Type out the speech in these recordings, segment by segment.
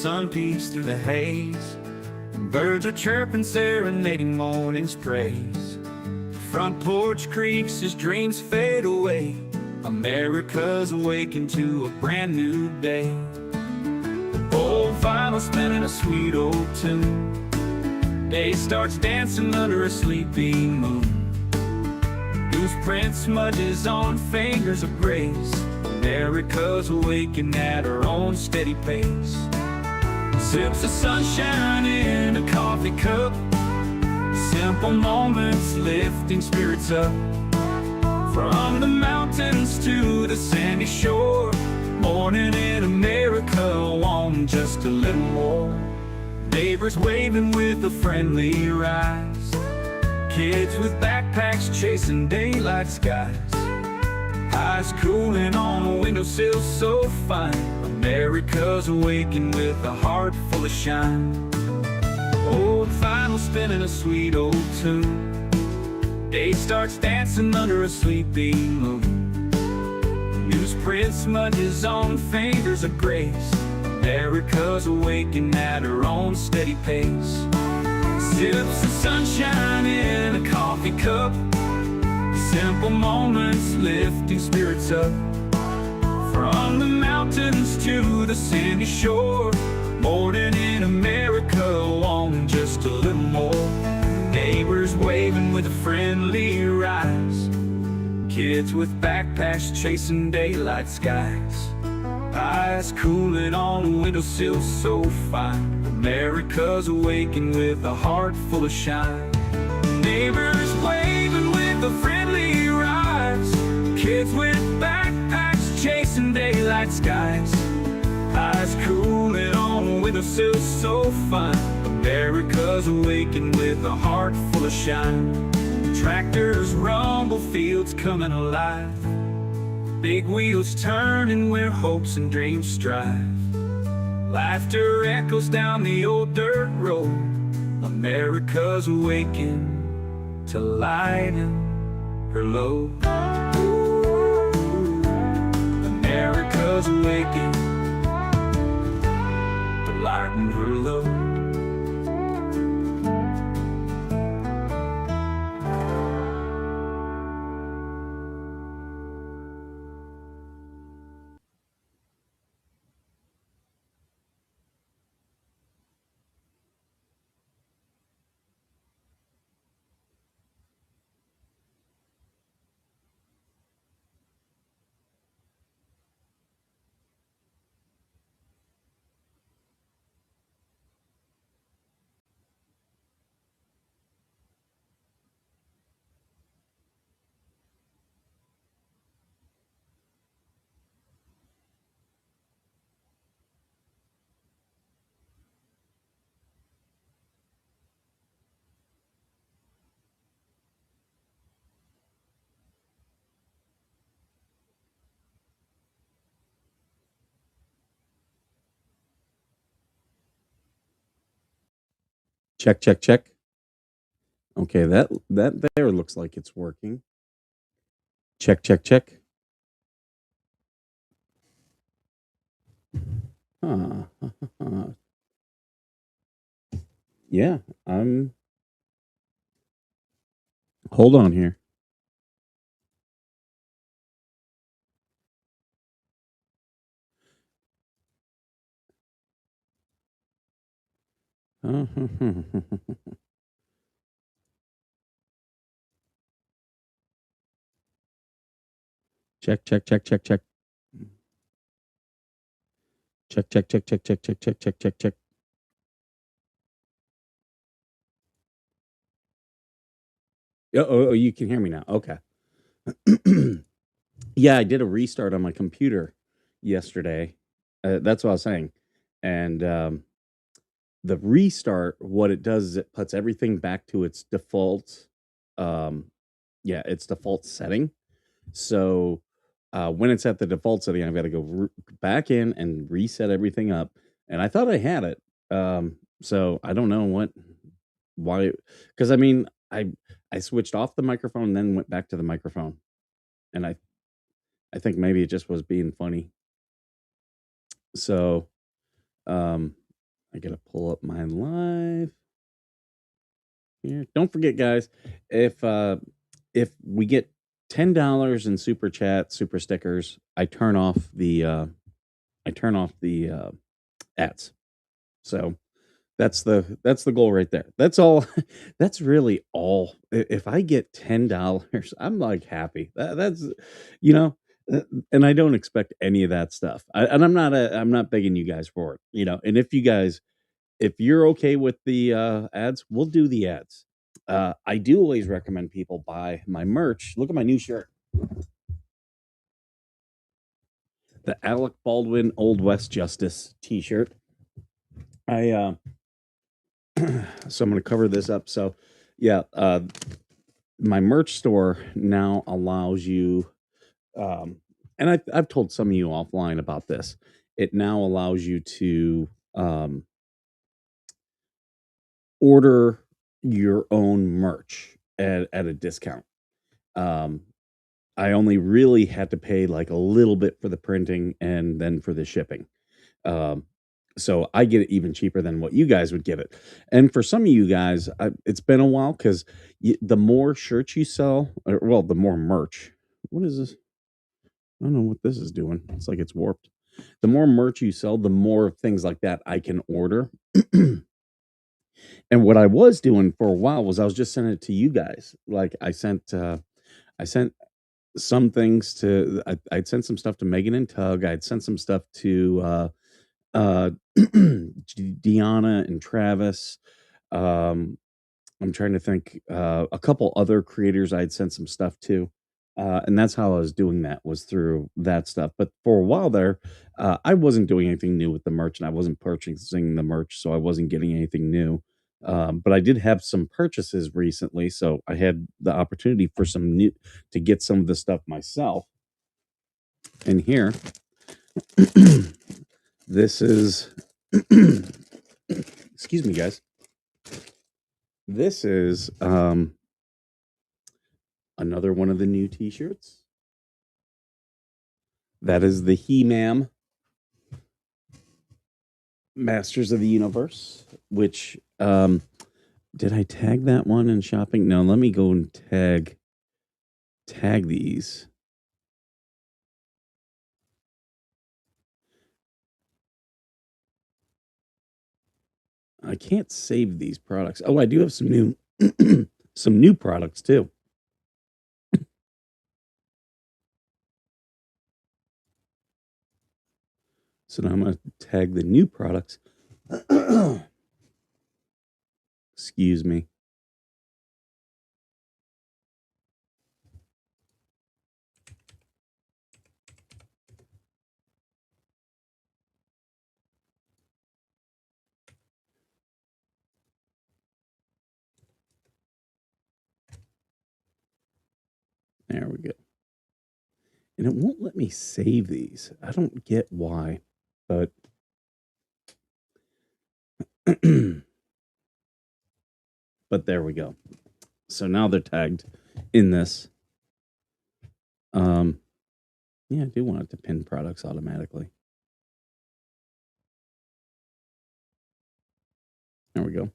sun peeks through the haze. Birds are chirping, serenading morning's praise. Front porch creaks as dreams fade away. America's awakened to a brand new day. Old vinyl spinning a sweet old tune. Day starts dancing under a sleepy moon. Newsprint smudges on fingers of grace. America's awakened at her own steady pace. Sips of sunshine in a coffee cup. Simple moments lifting spirits up. From the mountains to the sandy shore. Morning in America, want just a little more. Neighbors waving with a friendly rise. Kids with backpacks chasing daylight skies. Eyes cooling on a windowsill so fine. America's awakened with a heart full of shine. Old vinyl spinning a sweet old tune. Day starts dancing under a sleepy moon. Newsprint smudges on fingers of grace. America's awakened at her own steady pace. Sips of sunshine in a coffee cup. Simple moments lifting spirits up. From the mountains to the sandy shore. Morning in America, wanting just a little more. Neighbors waving with a friendly rise. Kids with backpacks chasing daylight skies. Eyes cooling on a windowsill so fine. America's awakened with a heart full of shine. Neighbors waving with a friendly rise. Kids with backpacks chasing daylight skies. Eyes cooling on a windowsill so fine. America's awakened with a heart full of shine. Tractors rumble, fields coming alive. Big wheels turning where hopes and dreams strive. Laughter echoes down the old dirt road. America's awakened to lighten her load. America's awakened to lighten her load. Check, check, check. Okay, that there looks like it's working. Check, check, check. Huh. Yeah, hold on here. Check, check, check, check, check. Check, check, check, check, check, check, check, check, check, check. Oh, you can hear me now. Okay. Yeah, I did a restart on my computer yesterday. That's what I was saying. And the restart, what it does is it puts everything back to its default, um, its default setting. So when it's at the default setting, I've got to go back in and reset everything up. And I thought I had it. So I don't know why, because I mean, I switched off the microphone and then went back to the microphone, and I think maybe it just was being funny. So I gotta pull up my live here. Don't forget, guys, if we get $10 in super chat, super stickers, I turn off the ads. So that's the goal right there. That's all. That's really all. If I get $10, I'm like happy. That's you know, and I don't expect any of that stuff. And I'm not begging you guys for it. And if you're okay with the ads, we'll do the ads. I do always recommend people buy my merch. Look at my new shirt, the Alec Baldwin Old West Justice T-shirt. I so I'm going to cover this up. So, yeah, my merch store now allows you, and I've told some of you offline about this. It now allows you to order your own merch at a discount. Um, I only really had to pay like a little bit for the printing and then for the shipping. Um, so I get it even cheaper than what you guys would get it. And for some of you guys, it's been a while because the more shirts you sell, well, the more merch. What is this? I don't know what this is doing. It's like it's warped. The more merch you sell, the more things like that I can order. And what I was doing for a while was I was just sending it to you guys. Like I sent some things to I'd sent some stuff to Megan and Tug. I'd sent some stuff to Deanna and Travis. I'm trying to think a couple other creators I'd sent some stuff to. And that's how I was doing that, was through that stuff. But for a while there, I wasn't doing anything new with the merch, and I wasn't purchasing the merch, so I wasn't getting anything new. But I did have some purchases recently, so I had the opportunity for some new to get some of the stuff myself. And here, this is, excuse me, guys. This is another one of the new T-shirts. That is the He-Man Masters of the Universe, which did I tag that one in shopping? No, let me go and tag these. I can't save these products. Oh, I do have some new some new products too. So now I'm going to tag the new products. Excuse me. There we go. And it won't let me save these. I don't get why, but but there we go. So now they're tagged in this. Yeah, I do want it to pin products automatically. There we go.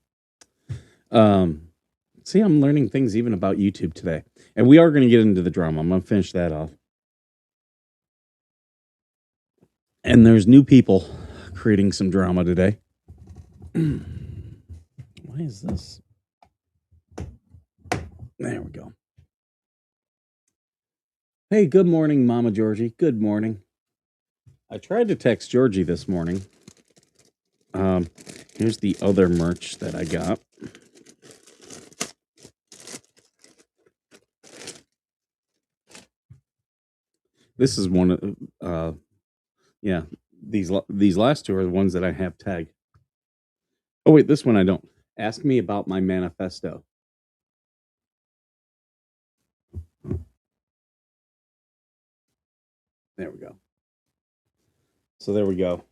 See, I'm learning things even about YouTube today. And we are going to get into the drama. I'm going to finish that off. And there's new people creating some drama today. Why is this? There we go. Hey, good morning, Mama Georgie. Good morning. I tried to text Georgie this morning. Here's the other merch that I got. This is one of, yeah, these last two are the ones that I have tagged. Oh, wait, this one I don't. Ask me about my manifesto. There we go. So there we go.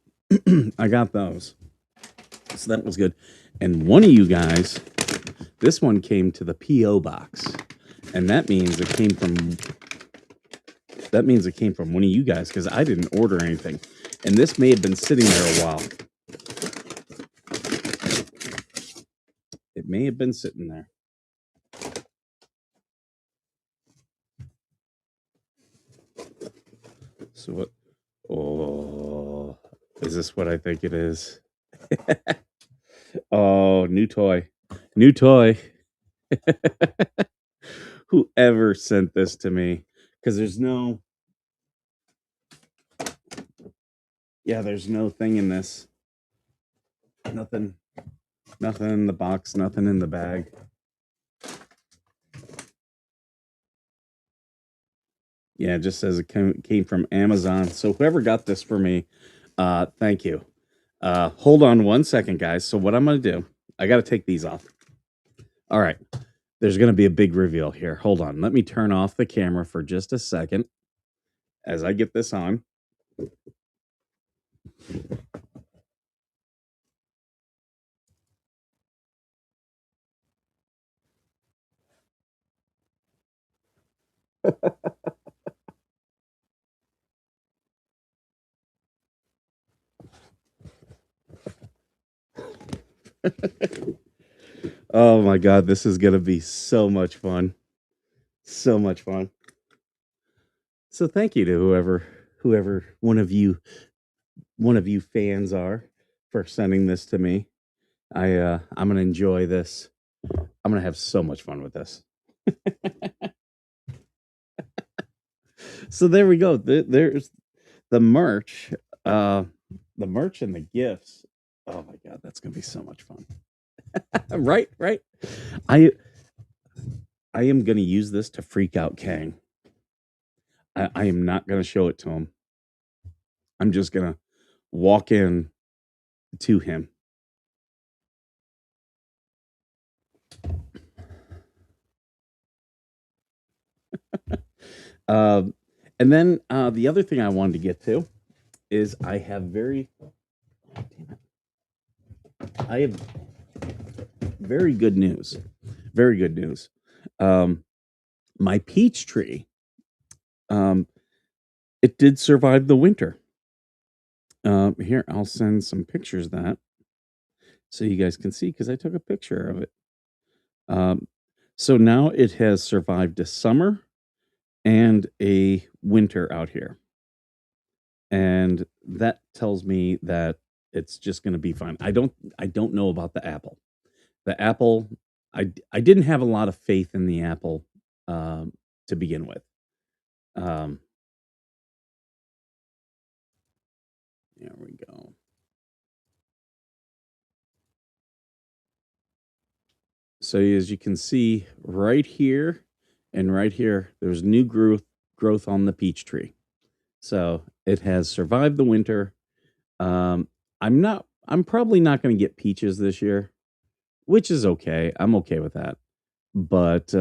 I got those. So that was good. And one of you guys, this one came to the P.O. box. And that means it came from one of you guys, because I didn't order anything. And this may have been sitting there a while. It may have been sitting there. So what? Oh, is this what I think it is? Oh, new toy. New toy. Whoever sent this to me, because there's no thing in this. Nothing in the box, nothing in the bag. Yeah, it just says it came from Amazon. So whoever got this for me, thank you. Hold on one second, guys. So what I'm going to do, I got to take these off. All right. There's going to be a big reveal here. Hold on. Let me turn off the camera for just a second as I get this on. Oh my God, this is going to be so much fun. So much fun. So thank you to whoever one of you fans are for sending this to me. I'm going to enjoy this. I'm going to have so much fun with this. So there we go. There's the merch. The merch and the gifts. Oh my God, that's going to be so much fun. Right. I am going to use this to freak out Kang. I am not going to show it to him. I'm just going to walk in to him. And then the other thing I wanted to get to is I have very good news. Very good news. My peach tree, it did survive the winter. Here, I'll send some pictures of that so you guys can see because I took a picture of it. So now it has survived a summer and a winter out here. And that tells me that it's just going to be fine. I don't know about the apple. The apple, I didn't have a lot of faith in the apple to begin with. There we go. So as you can see right here and right here, there's new growth on the peach tree. So it has survived the winter. I'm probably not going to get peaches this year, which is okay. I'm okay with that. But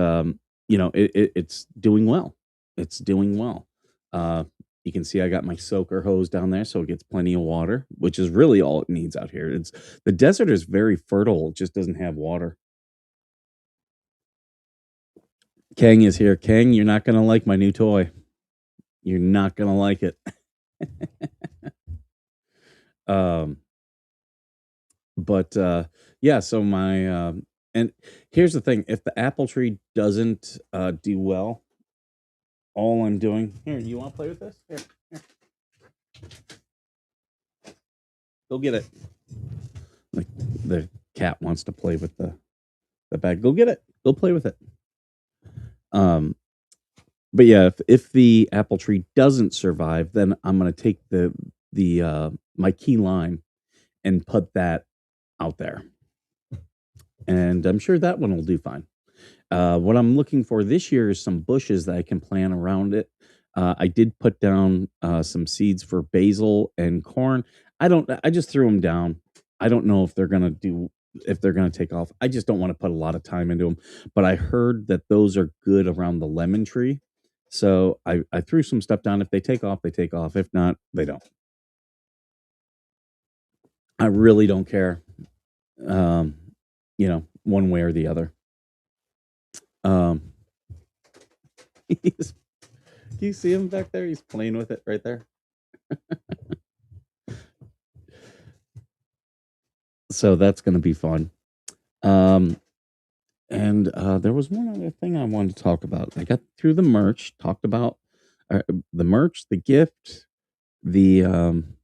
it's doing well. It's doing well. You can see I got my soaker hose down there, so it gets plenty of water, which is really all it needs out here. The desert is very fertile; it just doesn't have water. Kang is here. Kang, you're not gonna like my new toy. You're not gonna like it. um, but yeah. So my and here's the thing: if the apple tree doesn't do well, all I'm doing here. You want to play with this? Here. Go get it. Like the cat wants to play with the bag. Go get it. Go play with it. But yeah, if the apple tree doesn't survive, then I'm gonna take the my key lime and put that out there, and I'm sure that one will do fine. What I'm looking for this year is some bushes that I can plant around it. I did put down some seeds for basil and corn. I just threw them down. I don't know if they're gonna take off. I just don't want to put a lot of time into them. But I heard that those are good around the lemon tree. So I threw some stuff down. If they take off, they take off. If not, they don't. I really don't care. One way or the other. Do you see him back there? He's playing with it right there. So that's going to be fun. And there was one other thing I wanted to talk about. I got through the merch, talked about the merch, the gift, the um,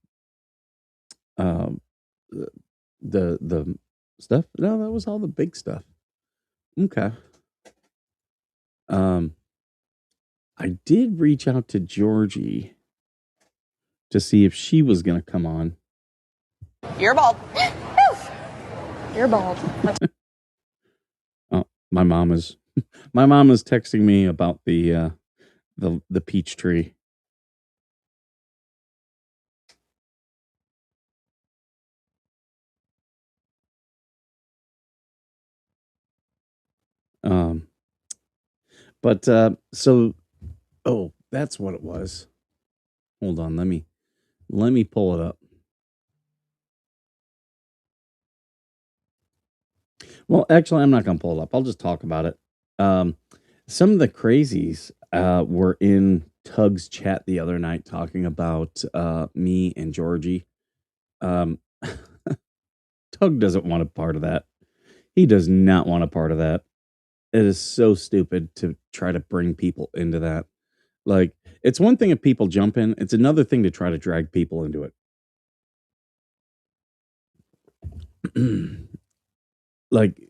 the stuff. No, that was all the big stuff. Okay. Um, I did reach out to Georgie to see if she was going to come on. You're bald. You're bald. Oh, my mom is my mom is texting me about the peach tree. Um, but so oh, that's what it was. Hold on, let me pull it up. Well, actually, I'm not going to pull it up. I'll just talk about it. Um, some of the crazies were in Tug's chat the other night talking about me and Georgie. Um, Tug doesn't want a part of that. He does not want a part of that. It is so stupid to try to bring people into that. Like, it's one thing if people jump in, it's another thing to try to drag people into it. Like,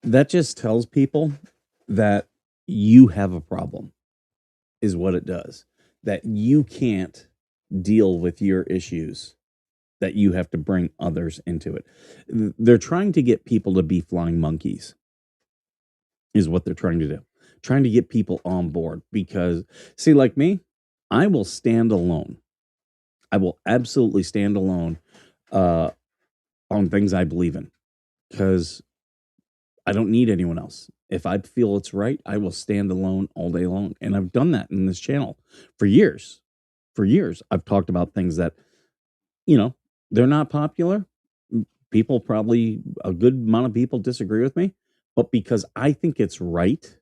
that just tells people that you have a problem, is what it does. That you can't deal with your issues, that you have to bring others into it. They're trying to get people to be flying monkeys, is what they're trying to do. Trying to get people on board because, see, like me, I will stand alone. I will absolutely stand alone uh, on things I believe in because I don't need anyone else. If I feel it's right, I will stand alone all day long. And I've done that in this channel for years. For years, I've talked about things that, you know, they're not popular. People probably, a good amount of people disagree with me. But because I think it's right,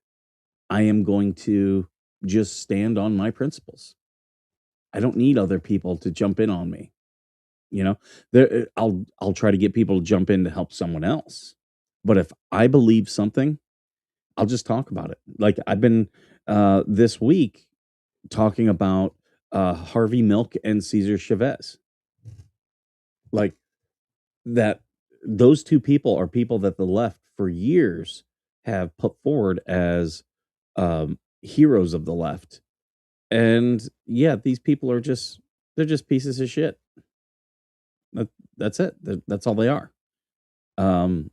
I am going to just stand on my principles. I don't need other people to jump in on me. You know, I'll try to get people to jump in to help someone else. But if I believe something, I'll just talk about it. Like I've been this week talking about Harvey Milk and Cesar Chavez. Like that, those two people are people that the left for years have put forward as heroes of the left. And yeah, these people are just, they're just pieces of shit. That, that's it. That's all they are. Um,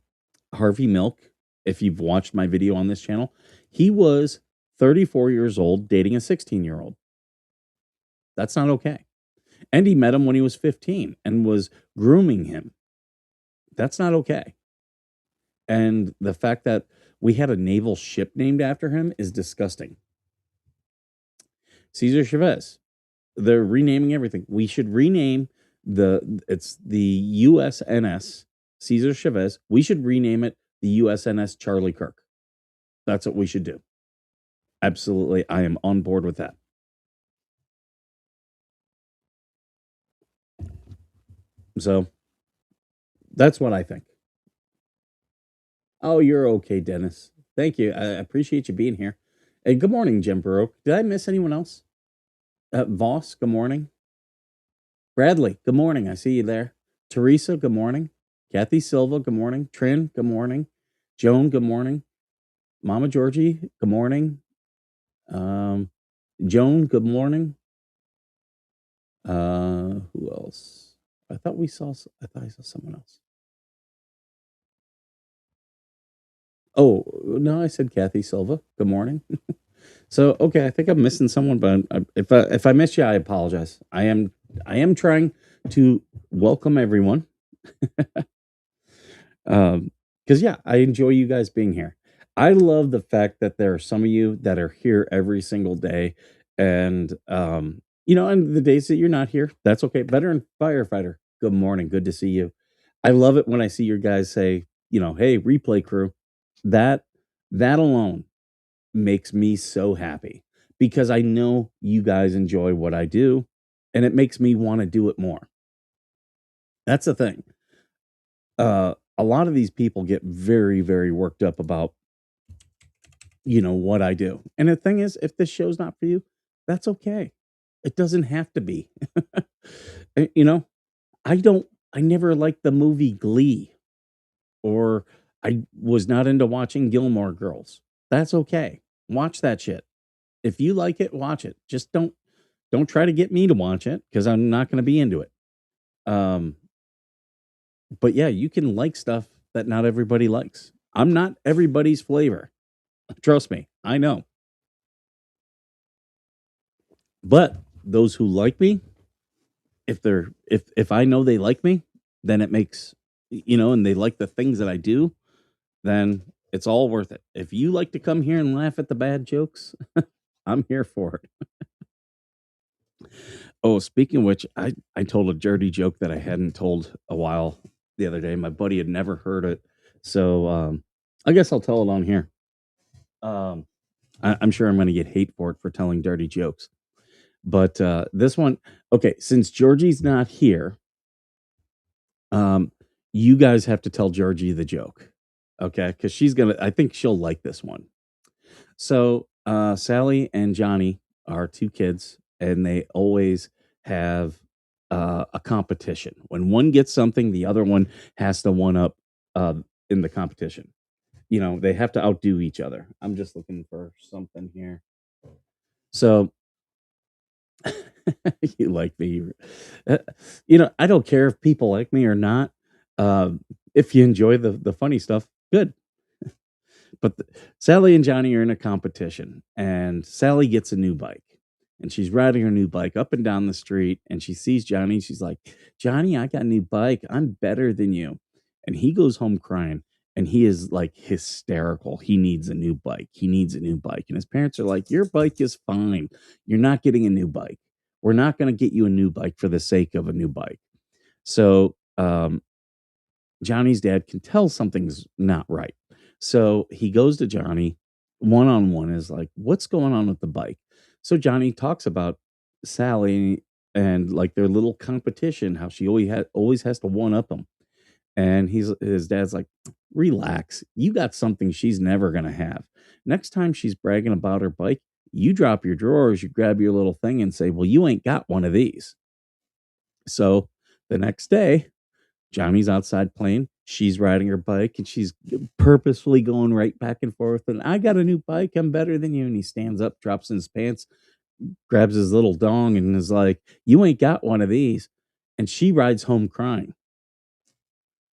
Harvey Milk, if you've watched my video on this channel, he was 34 years old dating a 16-year-old. That's not okay. And he met him when he was 15 and was grooming him. That's not okay. And the fact that we had a naval ship named after him is disgusting. Cesar Chavez, they're renaming everything. We should rename it's the USNS Cesar Chavez. We should rename it the USNS Charlie Kirk. That's what we should do. Absolutely. I am on board with that. So that's what I think. Oh, you're okay, Dennis. Thank you. I appreciate you being here. Hey, good morning, Jim Baroque. Did I miss anyone else? Voss, good morning. Bradley, good morning. I see you there. Teresa, good morning. Kathy Silva, good morning. Trin, good morning. Joan, good morning. Mama Georgie, good morning. Joan, good morning. Who else? I thought I saw someone else. Oh, no, I said Kathy Silva. Good morning. So, okay, I think I'm missing someone, but if I miss you, I apologize. I am trying to welcome everyone. Because yeah, I enjoy you guys being here. I love the fact that there are some of you that are here every single day, and and the days that you're not here, that's okay. Veteran firefighter, good morning, good to see you. I love it when I see your guys say, hey, replay crew. That that alone makes me so happy because I know you guys enjoy what I do, and it makes me want to do it more. That's the thing. a lot of these people get very, very worked up about, what I do. And the thing is, if this show's not for you, that's okay. It doesn't have to be. You know, I never liked the movie Glee, or I was not into watching Gilmore Girls. That's okay. Watch that shit. If you like it, watch it. Just don't try to get me to watch it because I'm not going to be into it. Um, but yeah, you can like stuff that not everybody likes. I'm not everybody's flavor. Trust me, I know. But those who like me, if I know they like me, then it makes, and they like the things that I do, then it's all worth it. If you like to come here and laugh at the bad jokes, I'm here for it. Oh, speaking of which, I told a dirty joke that I hadn't told a while the other day. My buddy had never heard it, so I guess I'll tell it on here. Um, I'm sure I'm going to get hate for it for telling dirty jokes, but this one, okay. Since Georgie's not here, um, you guys have to tell Georgie the joke, okay? Because she's gonna. I think she'll like this one. So, Sally and Johnny are two kids, and they always have a competition. When one gets something, the other one has to one up in the competition. They have to outdo each other. I'm just looking for something here. So, you like me. Uh, I don't care if people like me or not. If you enjoy the funny stuff, good. But Sally and Johnny are in a competition, and Sally gets a new bike, and she's riding her new bike up and down the street, and she sees Johnny. And she's like, "Johnny, I got a new bike. I'm better than you." And he goes home crying, and he is like hysterical. He needs a new bike. He needs a new bike, and his parents are like, "Your bike is fine. You're not getting a new bike. We're not going to get you a new bike for the sake of a new bike." So, Johnny's dad can tell something's not right. So he goes to Johnny one on one, is like, "What's going on with the bike?" So Johnny talks about Sally and like their little competition, how she always has to one up him. And his dad's like, "Relax. You got something she's never gonna have. Next time she's bragging about her bike, you drop your drawers, you grab your little thing and say, 'Well, you ain't got one of these.'" So the next day, Johnny's outside playing. She's riding her bike and she's purposefully going right back and forth. And, "I got a new bike. I'm better than you." And he stands up, drops in his pants, grabs his little dong, and is like, "You ain't got one of these." And she rides home crying.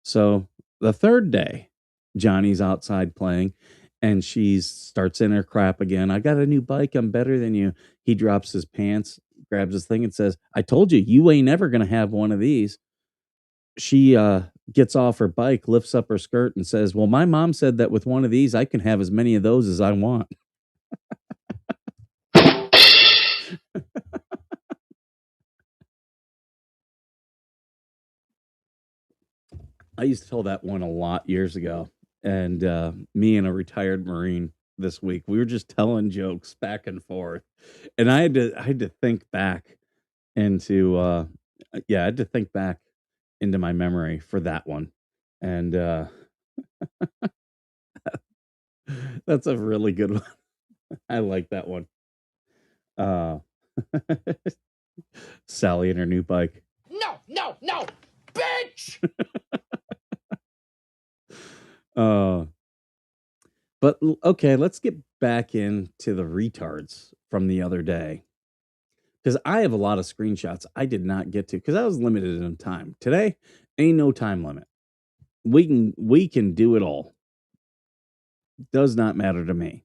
So the third day, Johnny's outside playing and she starts in her crap again. "I got a new bike. I'm better than you." He drops his pants, grabs his thing, and says, "I told you, you ain't never going to have one of these." She gets off her bike, lifts up her skirt, and says, "Well, my mom said that with one of these, I can have as many of those as I want." I used to tell that one a lot years ago. And me and a retired Marine this week, we were just telling jokes back and forth. And I had to think back into yeah, I had to think back into my memory for that one. And that's a really good one. I like that one. Uh Sally and her new bike. No, no, no, bitch! Uh but okay, let's get back into the retards from the other day. Because I have a lot of screenshots I did not get to because I was limited in time. Today, ain't no time limit. We can do it all. Does not matter to me.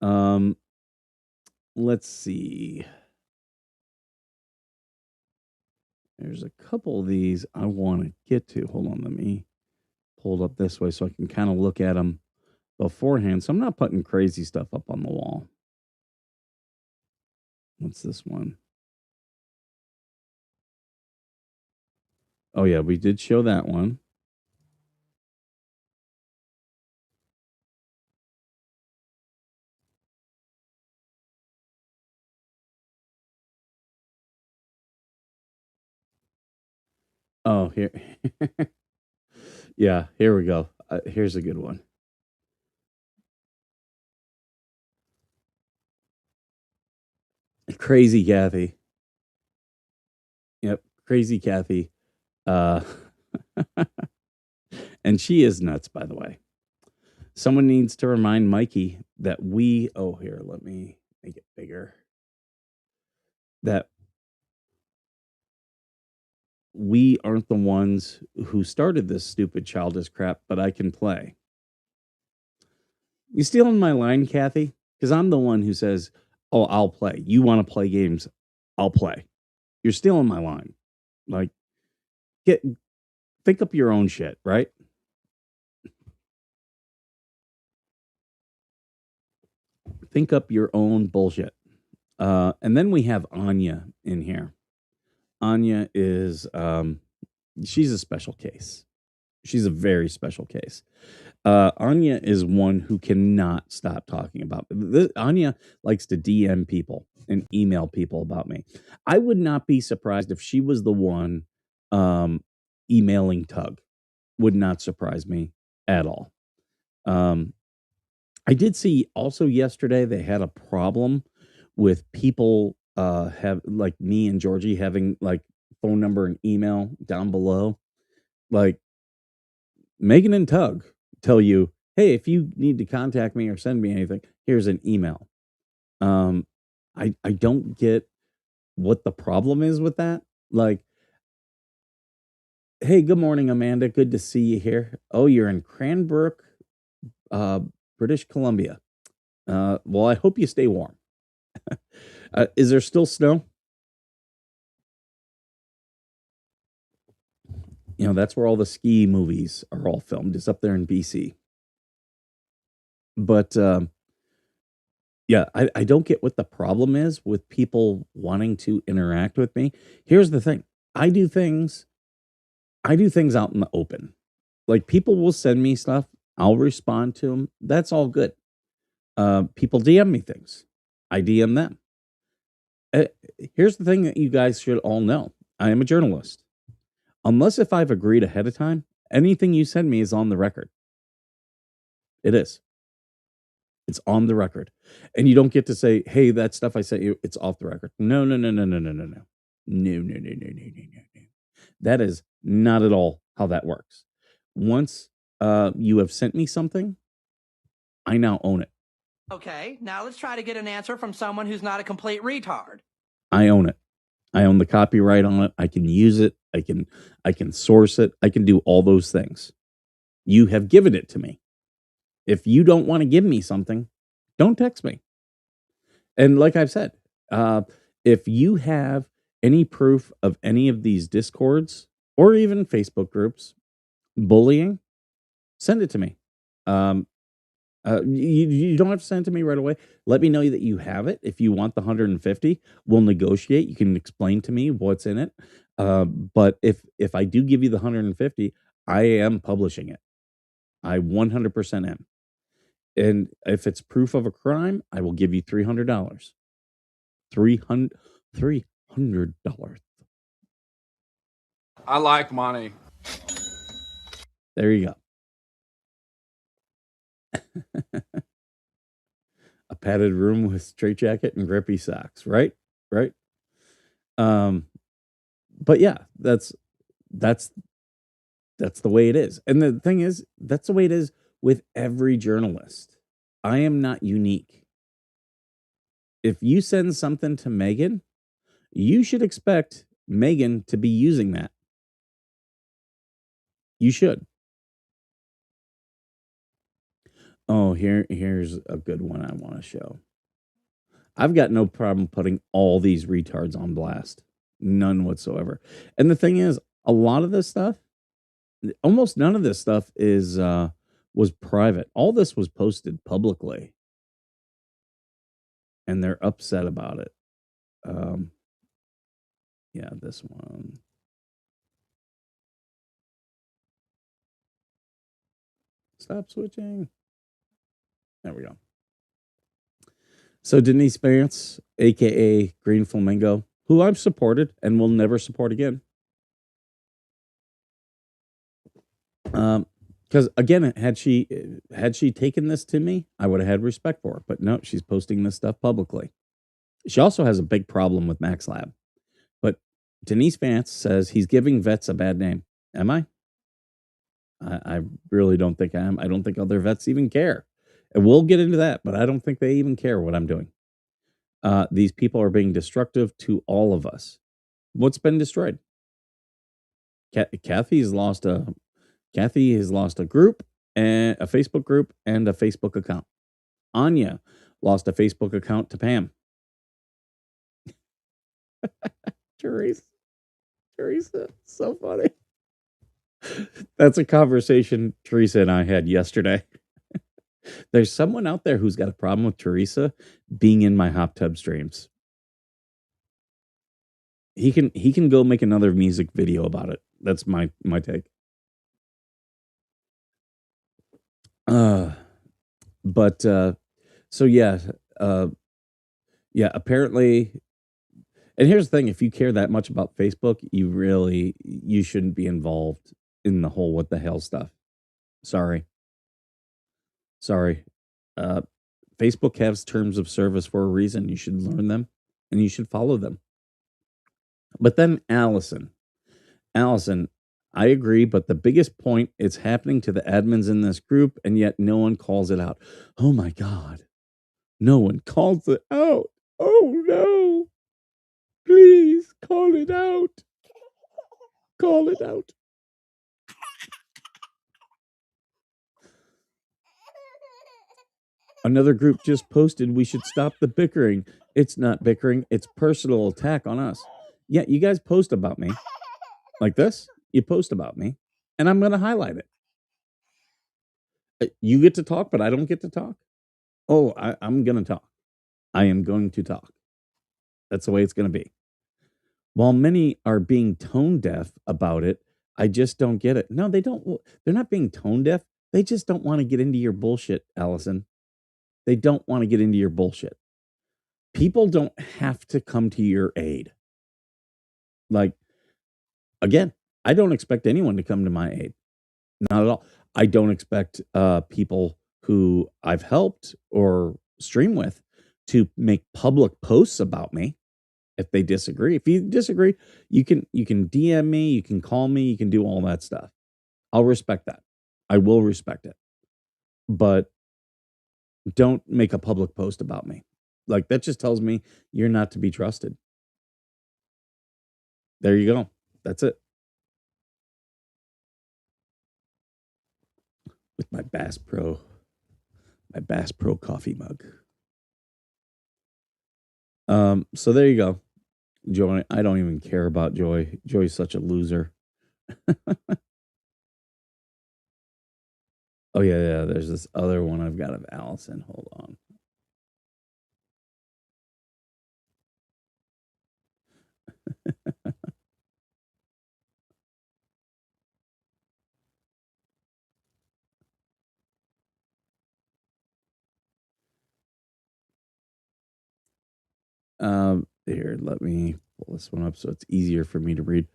Um, let's see. There's a couple of these I want to get to. Hold on, let me pull it up this way so I can kind of look at them beforehand. So I'm not putting crazy stuff up on the wall. What's this one? Oh yeah, we did show that one. Oh, here. Yeah, here we go. Here's a good one. Crazy Kathy. Yep, Crazy Kathy. Uh, and she is nuts, by the way. Someone needs to remind Mikey that here, let me make it bigger. That we aren't the ones who started this stupid childish crap, but I can play. You stealing my line, Kathy? Because I'm the one who says, "Oh, I'll play. You want to play games? I'll play." You're stealing my line. Like, think up your own shit, right? Think up your own bullshit. And then we have Anya in here. Anya is she's a special case. She's a very special case. Anya is one who cannot stop talking about Anya likes to DM people and email people about me. I would not be surprised if she was the one emailing Tug. Would not surprise me at all. I did see also yesterday they had a problem with people have like me and Georgie having like phone number and email down below. Like Megan and Tug tell you, hey, if you need to contact me or send me anything, here's an email. I don't get what the problem is with that. Like, hey, good morning, Amanda. Good to see you here. Oh, you're in Cranbrook, British Columbia. Well, I hope you stay warm. Is there still snow? You know, that's where all the ski movies are all filmed. It's up there in BC. But yeah, I don't get what the problem is with people wanting to interact with me. Here's the thing. I do things out in the open. Like people will send me stuff, I'll respond to them. That's all good. People DM me things. I DM them. Uh, Here's the thing that you guys should all know. I am a journalist. Unless if I've agreed ahead of time, anything you send me is on the record. It is. It's on the record. And you don't get to say, hey, that stuff I sent you, it's off the record. No, no, no, no, no, no, no, no. No, no, no, no, no, no, no, no. That is not at all how that works. Once you have sent me something, I now own it. Okay, now let's try to get an answer from someone who's not a complete retard. I own it. I own the copyright on it. I can use it. I can source it. I can do all those things. You have given it to me. If you don't want to give me something, don't text me. And like I've said, if you have any proof of any of these discords or even Facebook groups bullying, send it to me. You don't have to send it to me right away. Let me know that you have it. If you want the 150, we'll negotiate. You can explain to me what's in it. But if I do give you the 150, I am publishing it. I 100% am. And if it's proof of a crime, I will give you $300. $300. I like money. There you go. A padded room with straitjacket and grippy socks, right? Right. But yeah, that's the way it is. And the thing is, that's the way it is with every journalist. I am not unique. If you send something to Megan, you should expect Megan to be using that. You should. Oh, here's a good one I want to show. I've got no problem putting all these retards on blast. None whatsoever. And the thing is, a lot of this stuff, almost none of this stuff is was private. All this was posted publicly. And they're upset about it. Yeah, this one. Stop switching. There we go. So Denise Vance, aka Green Flamingo, who I've supported and will never support again. Because again, had she taken this to me, I would have had respect for her. But no, she's posting this stuff publicly. She also has a big problem with Max Lab. But Denise Vance says he's giving vets a bad name. Am I? I really don't think I am. I don't think other vets even care. And we'll get into that, but I don't think they even care what I'm doing. These people are being destructive to all of us. What's been destroyed? Kathy has lost a group, and a Facebook group, and a Facebook account. Anya lost a Facebook account to Pam. Teresa, so funny. That's a conversation Teresa and I had yesterday. There's someone out there who's got a problem with Teresa being in my hot tub streams. He can go make another music video about it. That's my take. But so yeah, apparently, and here's the thing, if you care that much about Facebook, you shouldn't be involved in the whole what the hell stuff. Sorry. Facebook has terms of service for a reason. You should learn them and you should follow them. But then Allison, I agree, but the biggest point, it's happening to the admins in this group, and yet no one calls it out. Oh my God. No one calls it out. Oh no. Please call it out. Call it out. Another group just posted we should stop the bickering. It's not bickering, it's personal attack on us. Yeah, you guys post about me. Like this, you post about me, and I'm going to highlight it. You get to talk, but I don't get to talk. Oh, I'm going to talk. I am going to talk. That's the way it's going to be. While many are being tone deaf about it, I just don't get it. No, they don't. They're not being tone deaf. They just don't want to get into your bullshit, Allison. They don't want to get into your bullshit. People don't have to come to your aid. Like, again, I don't expect anyone to come to my aid. Not at all. I don't expect people who I've helped or stream with to make public posts about me if they disagree. If you disagree, you can DM me, you can call me, you can do all that stuff. I'll respect that. I will respect it. But don't make a public post about me. Like, that just tells me you're not to be trusted. There you go. That's it. With my Bass Pro coffee mug. So there you go. Joy, I don't even care about Joy. Joy's such a loser. Oh yeah, there's this other one I've got of Allison. Hold on. Here, let me pull this one up so it's easier for me to read.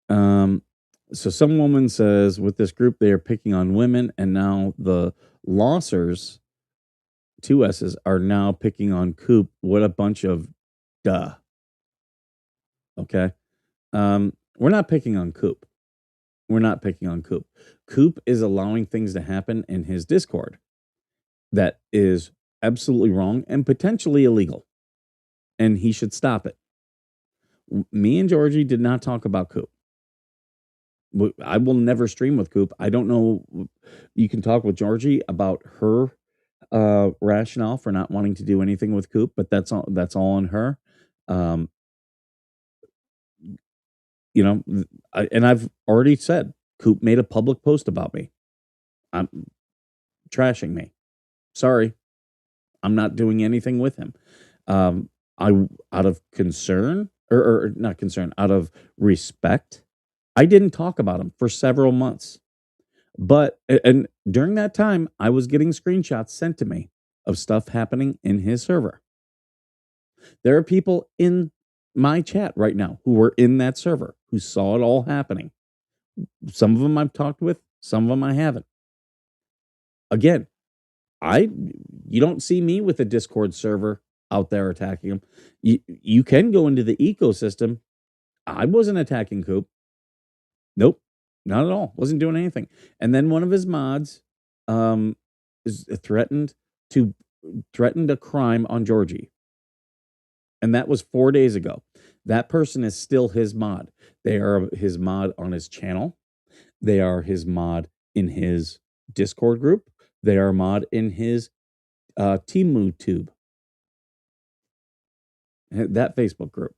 So some woman says with this group they are picking on women, and now the lossers, 2 S's, are now picking on Coop. What a bunch of duh. Okay. We're not picking on Coop. We're not picking on Coop. Coop is allowing things to happen in his Discord that is absolutely wrong and potentially illegal. And he should stop it. Me and Georgie did not talk about Coop. I will never stream with Coop. I don't know. You can talk with Georgie about her rationale for not wanting to do anything with Coop, but that's all on her. You know, and I've already said Coop made a public post about me. I'm trashing me. Sorry. I'm not doing anything with him. Out of concern or not concern, out of respect, I didn't talk about him for several months. But, and during that time, I was getting screenshots sent to me of stuff happening in his server. There are people in my chat right now who were in that server who saw it all happening. Some of them I've talked with, some of them I haven't. Again, you don't see me with a Discord server out there attacking them. You can go into the ecosystem. I wasn't attacking Coop. Nope, not at all. Wasn't doing anything. And then one of his mods is threatened a crime on Georgie. And that was 4 days ago. That person is still his mod. They are his mod on his channel. They are his mod in his Discord group. They are a mod in his Timu Tube. That Facebook group.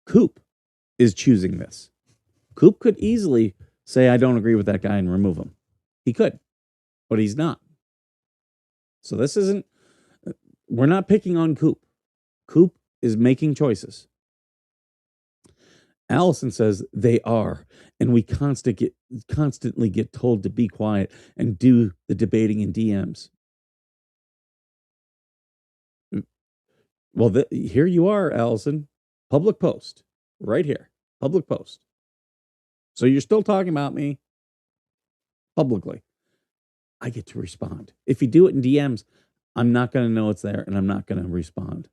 Coop is choosing this. Coop could easily say, I don't agree with that guy and remove him. He could, but he's not. So this isn't, we're not picking on Coop. Coop is making choices. Allison says they are, and we constantly get told to be quiet and do the debating in DMs. Well, here you are, Allison. Public post. Right here. Public post. So you're still talking about me publicly. I get to respond. If you do it in DMs, I'm not going to know it's there, and I'm not going to respond.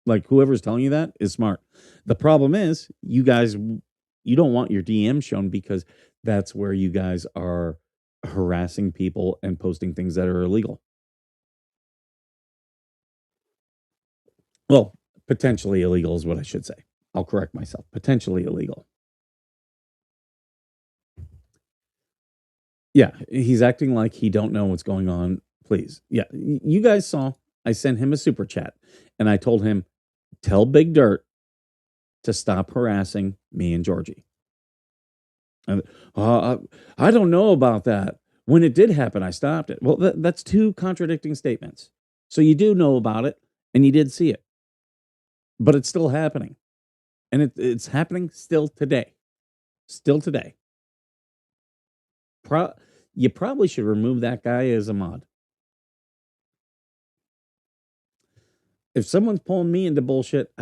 Like, whoever's telling you that is smart. The problem is, you don't want your DM shown because that's where you guys are harassing people and posting things that are illegal. Well, potentially illegal is what I should say. I'll correct myself. Potentially illegal. Yeah, he's acting like he don't know what's going on. Please. Yeah, you guys saw I sent him a super chat, and I told him, tell Big Dirt to stop harassing me and Georgie. And, I don't know about that. When it did happen, I stopped it. Well, that's two contradicting statements. So you do know about it, and you did see it. But it's still happening. And it's happening still today. Still today. You probably should remove that guy as a mod. If someone's pulling me into bullshit,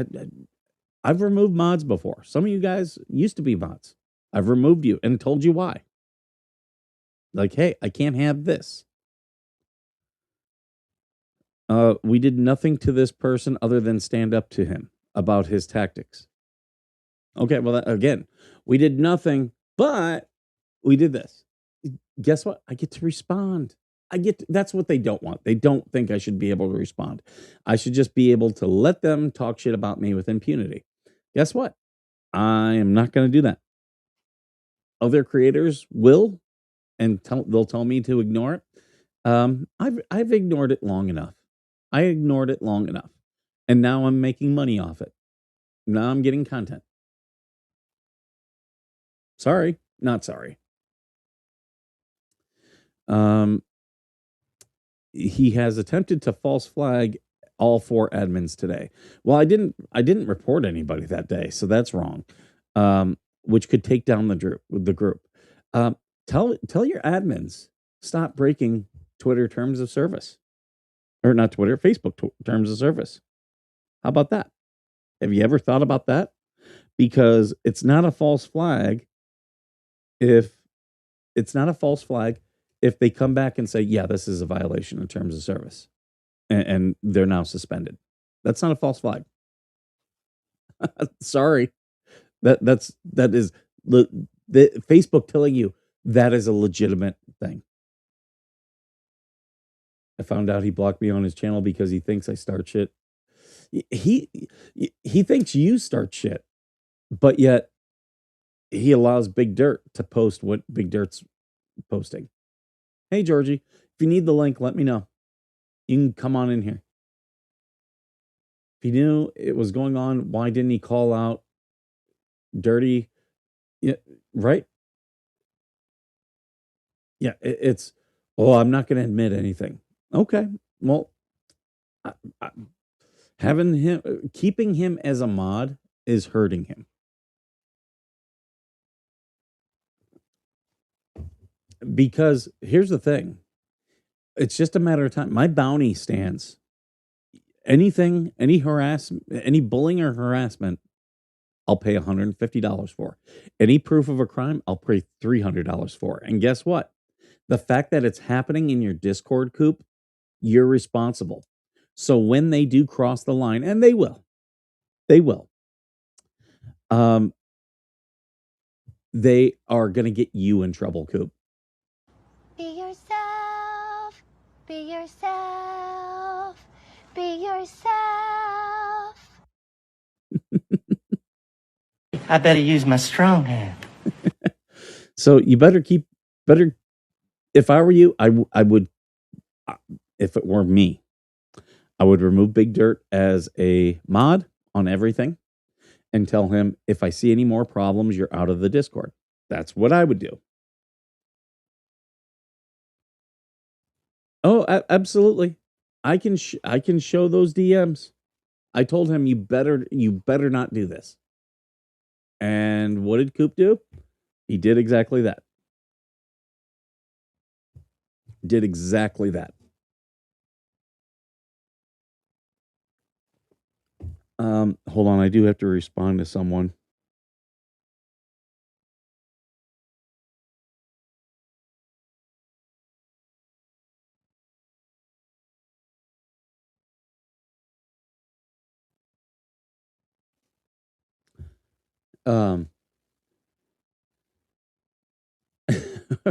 I've removed mods before. Some of you guys used to be mods. I've removed you and told you why. Like, hey, I can't have this. We did nothing to this person other than stand up to him about his tactics. Okay, well, again, we did nothing, but we did this. Guess what? I get to respond. That's what they don't want. They don't think I should be able to respond. I should just be able to let them talk shit about me with impunity. Guess what? I am not going to do that. Other creators will, and they'll tell me to ignore it. I've ignored it long enough. I ignored it long enough. And now I'm making money off it. Now I'm getting content. Sorry, not sorry. He has attempted to false flag all 4 admins today. Well, I didn't report anybody that day, so that's wrong. Which could take down the group. Tell your admins, stop breaking Twitter terms of service. Or not Twitter, Facebook terms of service. How about that? Have you ever thought about that? Because it's not a false flag if they come back and say, yeah, this is a violation of terms of service, and they're now suspended. That's not a false flag. Sorry. That is the Facebook telling you that is a legitimate thing. I found out he blocked me on his channel because he thinks I start shit. He thinks you start shit, but yet he allows Big Dirt to post what Big Dirt's posting. Hey, Georgie, if you need the link, let me know. You can come on in here. If he knew it was going on, why didn't he call out Dirty? Yeah, right? Yeah, it's, I'm not going to admit anything. Okay, well, keeping him as a mod is hurting him. Because here's the thing. It's just a matter of time. My bounty stands. Any bullying or harassment, I'll pay $150 for. Any proof of a crime, I'll pay $300 for. And guess what? The fact that it's happening in your Discord, Coop, you're responsible. So when they do cross the line, and they will, um, they are going to get you in trouble, Coop. Be yourself. Be yourself. Be yourself. I better use my strong hand. So you better if I were you, I would, if it were me, I would remove Big Dirt as a mod on everything and tell him, if I see any more problems, you're out of the Discord. That's what I would do. Oh, absolutely. I can show those DMs. I told him, you better not do this. And what did Coop do? He did exactly that. Did exactly that. Hold on, I do have to respond to someone.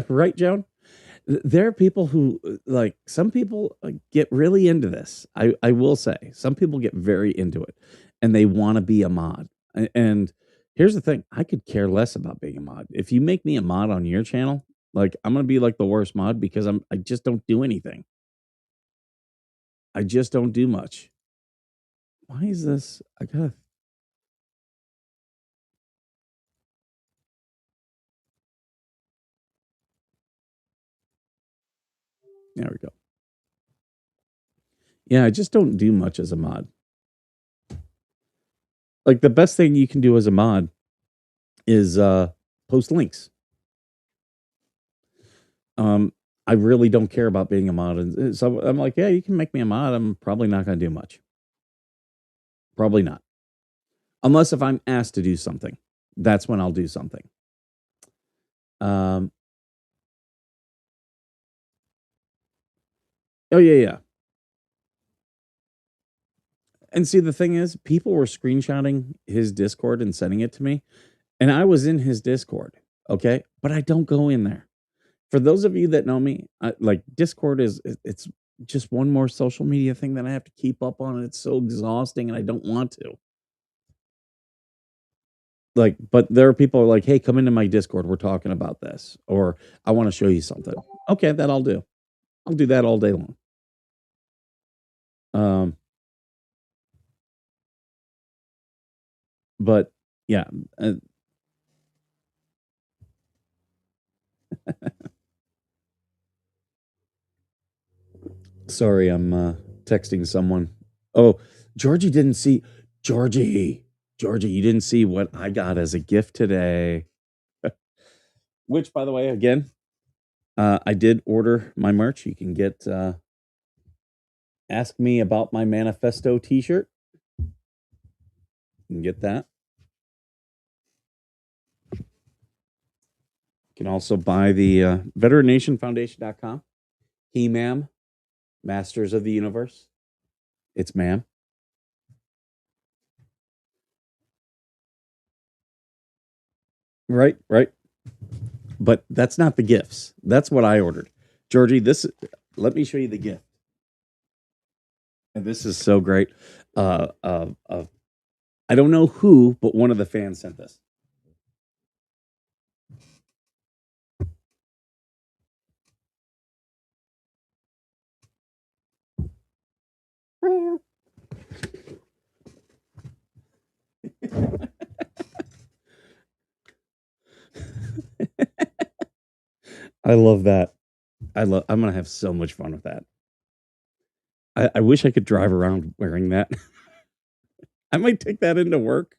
Right, Joan? There are people who, like, some people get really into this. I will say, some people get very into it, and they want to be a mod. And here's the thing: I could care less about being a mod. If you make me a mod on your channel, like, I'm gonna be like the worst mod because I just don't do anything. I just don't do much. Why is this? I gotta. There we go. Yeah, I just don't do much as a mod. Like, the best thing you can do as a mod is post links. I really don't care about being a mod, and so I'm like, yeah, you can make me a mod. I'm probably not going to do much. Probably not, unless if I'm asked to do something. That's when I'll do something. Oh yeah. And see, the thing is, people were screenshotting his Discord and sending it to me, and I was in his Discord, okay, but I don't go in there. For those of you that know me, like, Discord it's just one more social media thing that I have to keep up on, and it's so exhausting, and I don't want to. Like, but there are people who are like, hey, come into my Discord. We're talking about this, or I want to show you something. Okay, that I'll do. I'll do that all day long. But yeah. Sorry, I'm texting someone. Oh, Georgie, you didn't see what I got as a gift today. Which, by the way, again, I did order my merch. You can get Ask Me About My Manifesto t-shirt. You can get that. You can also buy the VeteranNationFoundation.com. He-Ma'am, Masters of the Universe. It's ma'am. Right. But that's not the gifts. That's what I ordered. Georgie, let me show you the gift. And this is so great. I don't know who, but one of the fans sent this. I love that. I'm gonna have so much fun with that. I wish I could drive around wearing that. I might take that into work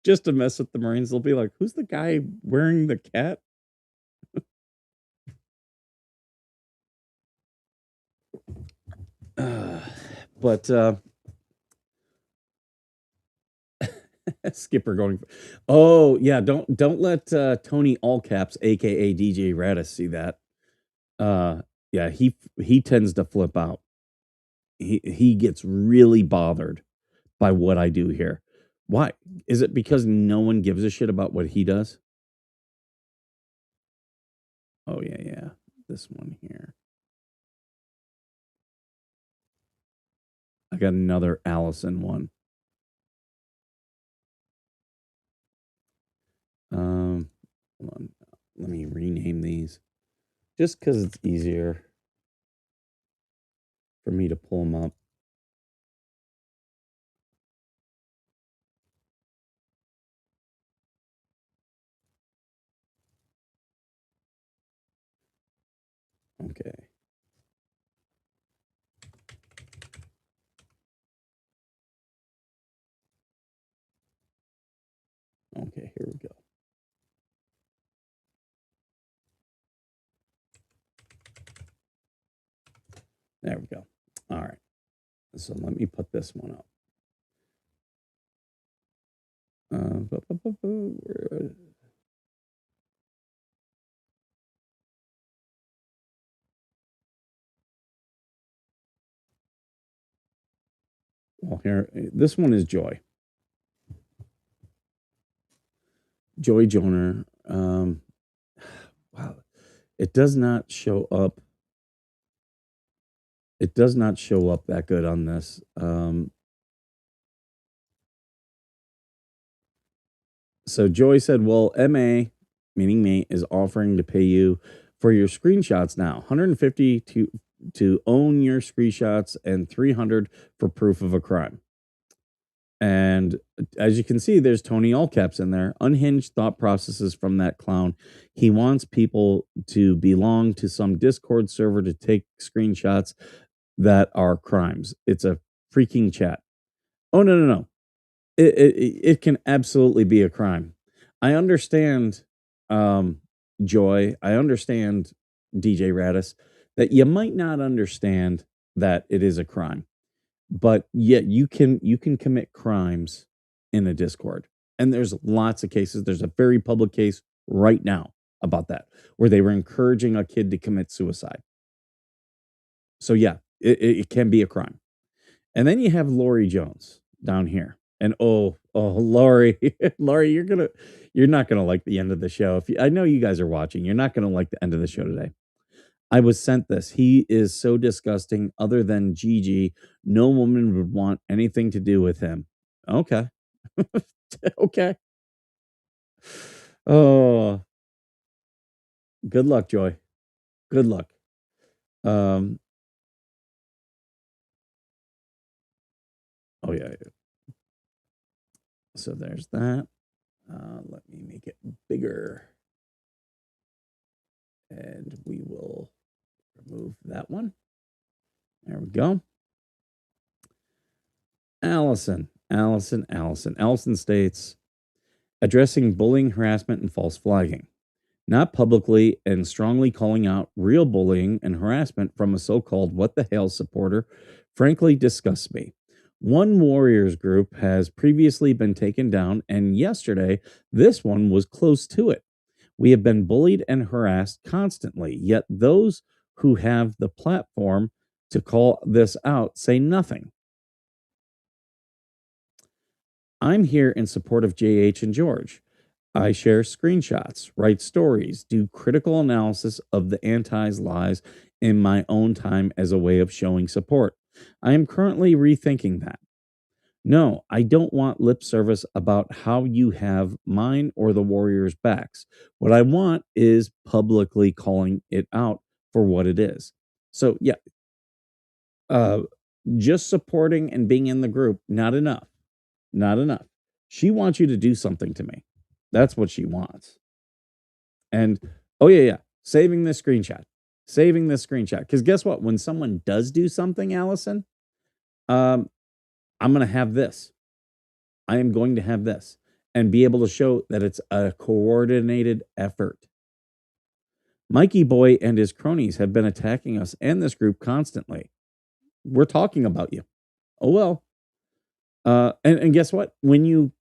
just to mess with the Marines. They'll be like, who's the guy wearing the cat? But Skipper going. Oh yeah, don't let Tony Allcaps, aka DJ Radis, see that. Yeah, he tends to flip out. He gets really bothered by what I do here. Why? Is it because no one gives a shit about what he does? Oh yeah. This one here. I got another Allison one. Hold on. Let me rename these just because it's easier for me to pull them up. Okay. Okay, here we go. There we go. All right. So let me put this one up. Well, here, this one is Joy. Joy Joner. Wow. It does not show up. It does not show up that good on this. So Joy said, well, MA, meaning me, is offering to pay you for your screenshots now. 150 to own your screenshots and 300 for proof of a crime. And as you can see, there's Tony Allcaps in there. Unhinged thought processes from that clown. He wants people to belong to some Discord server to take screenshots that are crimes. It's a freaking chat. Oh, no. It can absolutely be a crime. I understand, Joy. I understand, DJ Radis, that you might not understand that it is a crime, but yet you can commit crimes in a Discord, and there's lots of cases. There's a very public case right now about that where they were encouraging a kid to commit suicide. So yeah, it can be a crime. And then you have Lori Jones down here. And Lori, Lori, you're not gonna like the end of the show. I know you guys are watching, you're not gonna like the end of the show today. I was sent this. He is so disgusting. Other than Gigi, no woman would want anything to do with him. Okay, okay. Oh, good luck, Joy. Good luck. Oh yeah. So there's that. Let me make it bigger. And we will remove that one. There we go. Allison states, addressing bullying, harassment, and false flagging. Not publicly and strongly calling out real bullying and harassment from a so-called what the hell supporter frankly disgusts me. One Warriors group has previously been taken down, and yesterday, this one was close to it. We have been bullied and harassed constantly, yet those who have the platform to call this out say nothing. I'm here in support of JH and George. I share screenshots, write stories, do critical analysis of the anti's lies in my own time as a way of showing support. I am currently rethinking that. No, I don't want lip service about how you have mine or the Warriors' backs. What I want is publicly calling it out for what it is. So, yeah, just supporting and being in the group, not enough. Not enough. She wants you to do something to me. That's what she wants. And, oh, yeah. Saving this screenshot. Because guess what? When someone does do something, Allison, I'm going to have this. I am going to have this and be able to show that it's a coordinated effort. Mikey Boy and his cronies have been attacking us and this group constantly. We're talking about you. Oh, well. And guess what? When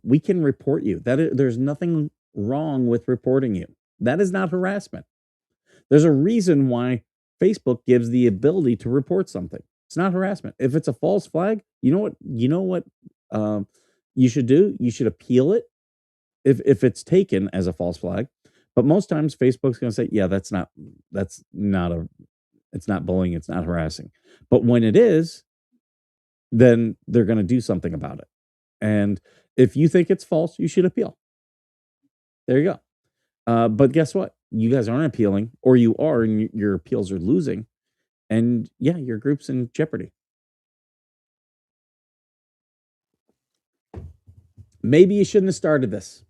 we can report you, there's nothing wrong with reporting you. That is not harassment. There's a reason why Facebook gives the ability to report something. It's not harassment. If it's a false flag, you know what you should do? You should appeal it if it's taken as a false flag. But most times Facebook's going to say, "Yeah, that's not it's not bullying, it's not harassing." But when it is, then they're going to do something about it. And if you think it's false, you should appeal. There you go. But guess what? You guys aren't appealing, or you are, and your appeals are losing. And yeah, your group's in jeopardy. Maybe you shouldn't have started this.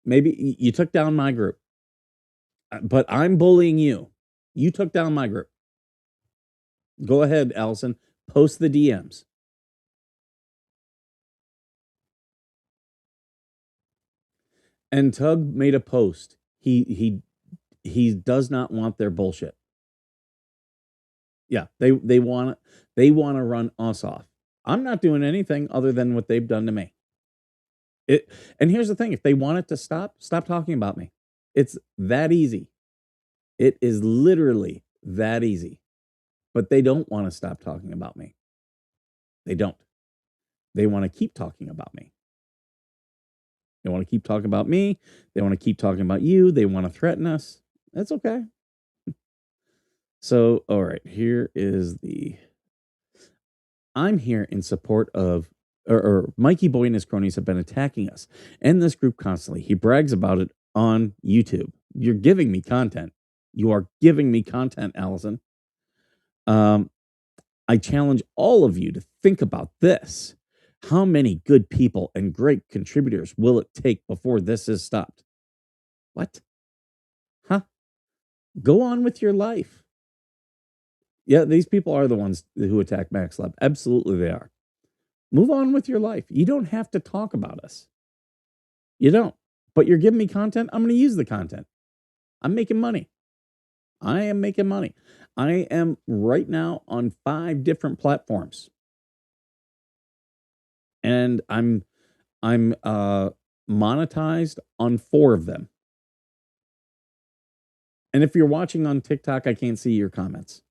Maybe you took down my group, but I'm bullying you. You took down my group. Go ahead, Allison. Post the DMs. And Tug made a post. He does not want their bullshit. Yeah, they want to run us off. I'm not doing anything other than what they've done to me. And here's the thing: if they want it to stop talking about me. It's that easy. It is literally that easy. But they don't want to stop talking about me. They don't. They want to keep talking about me. They want to keep talking about me. They want to keep talking about you. They want to threaten us. That's okay. So, all right, here is I'm here in support of, or Mikey Boy and his cronies have been attacking us and this group constantly. He brags about it on YouTube. You're giving me content. You are giving me content, Allison. I challenge all of you to think about this. How many good people and great contributors will it take before this is stopped? What? Huh? Go on with your life. Yeah, these people are the ones who attack Max Lab. Absolutely, they are. Move on with your life. You don't have to talk about us. You don't. But you're giving me content. I'm going to use the content. I'm making money. I am making money. I am right now on 5 different platforms. And I'm monetized on 4 of them. And if you're watching on TikTok, I can't see your comments.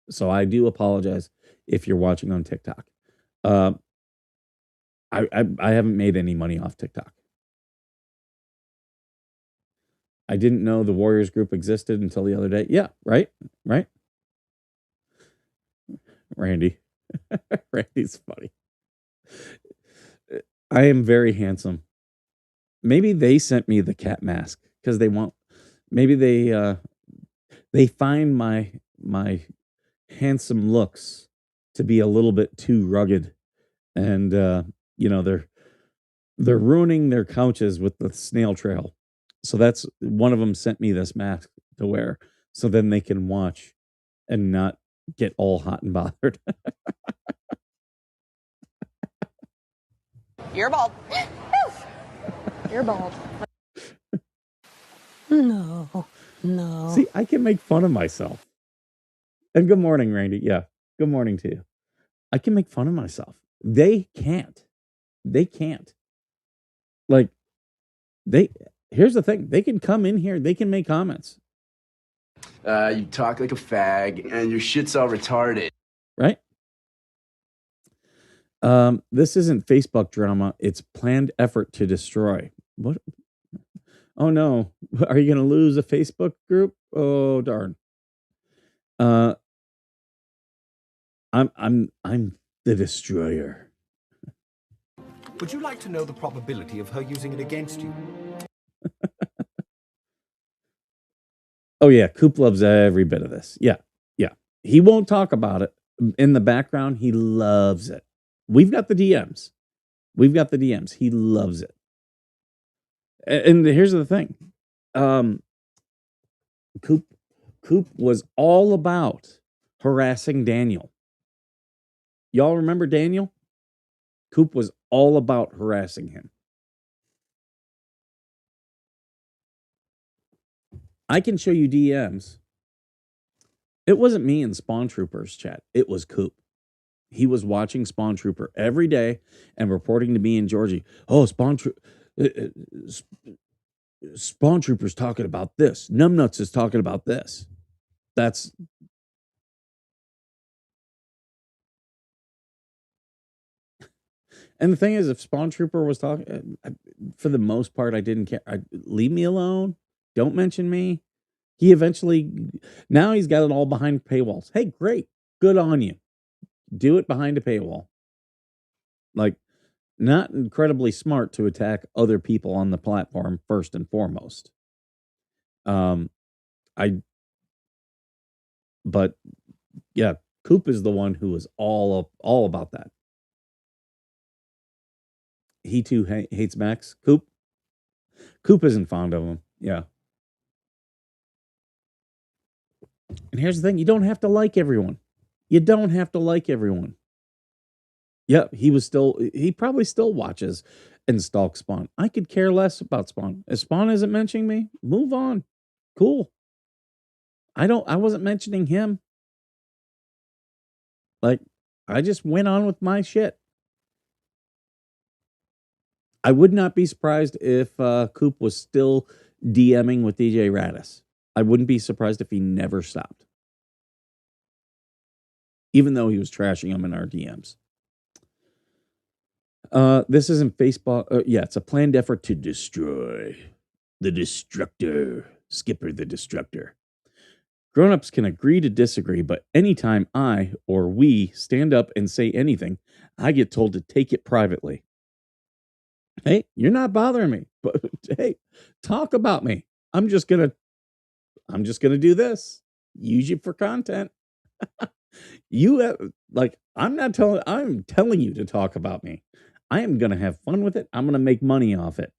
So I do apologize if you're watching on TikTok. I haven't made any money off TikTok. I didn't know the Warriors group existed until the other day. Yeah, right? Randy. Randy's funny. I am very handsome. Maybe they sent me the cat mask because they want. Maybe they find my handsome looks to be a little bit too rugged, and they're ruining their couches with the snail trail. So that's one of them sent me this mask to wear, so then they can watch and not get all hot and bothered. You're bald. You're bald. No. See, I can make fun of myself. And good morning, Randy. Yeah, good morning to you. I can make fun of myself. They can't. They can't. Like, here's the thing. They can come in here. They can make comments. You talk like a fag, and your shit's all retarded. Right? This isn't Facebook drama. It's planned effort to destroy. What? Oh no! Are you going to lose a Facebook group? Oh darn! I'm the destroyer. Would you like to know the probability of her using it against you? Oh yeah, Coop loves every bit of this. Yeah. He won't talk about it in the background. He loves it. We've got the DMs. He loves it. And here's the thing. Coop was all about harassing Daniel. Y'all remember Daniel? Coop was all about harassing him. I can show you DMs. It wasn't me in Spawn Troopers chat. It was Coop. He was watching Spawn Trooper every day and reporting to me and Georgie, oh, Spawn Trooper's talking about this. Numbnuts is talking about this. That's... And the thing is, if Spawn Trooper was talking, for the most part, I didn't care. Leave me alone. Don't mention me. He eventually... Now he's got it all behind paywalls. Hey, great. Good on you. Do it behind a paywall. Like, not incredibly smart to attack other people on the platform first and foremost. But yeah, Coop is the one who was all about that. He too hates Max. Coop isn't fond of him. Yeah. And here's the thing: you don't have to like everyone. You don't have to like everyone. Yep, he probably still watches and stalks Spawn. I could care less about Spawn. If Spawn isn't mentioning me, move on. Cool. I wasn't mentioning him. Like, I just went on with my shit. I would not be surprised if Coop was still DMing with DJ Radis. I wouldn't be surprised if he never stopped. Even though he was trashing him in our DMs. This isn't Facebook. Yeah, it's a planned effort to destroy the Destructor. Skipper the Destructor. Grown-ups can agree to disagree, but anytime I or we stand up and say anything, I get told to take it privately. Hey, you're not bothering me, but hey, talk about me. I'm just gonna do this. Use you for content. I'm telling you to talk about me. I am gonna have fun with it. I'm gonna make money off it.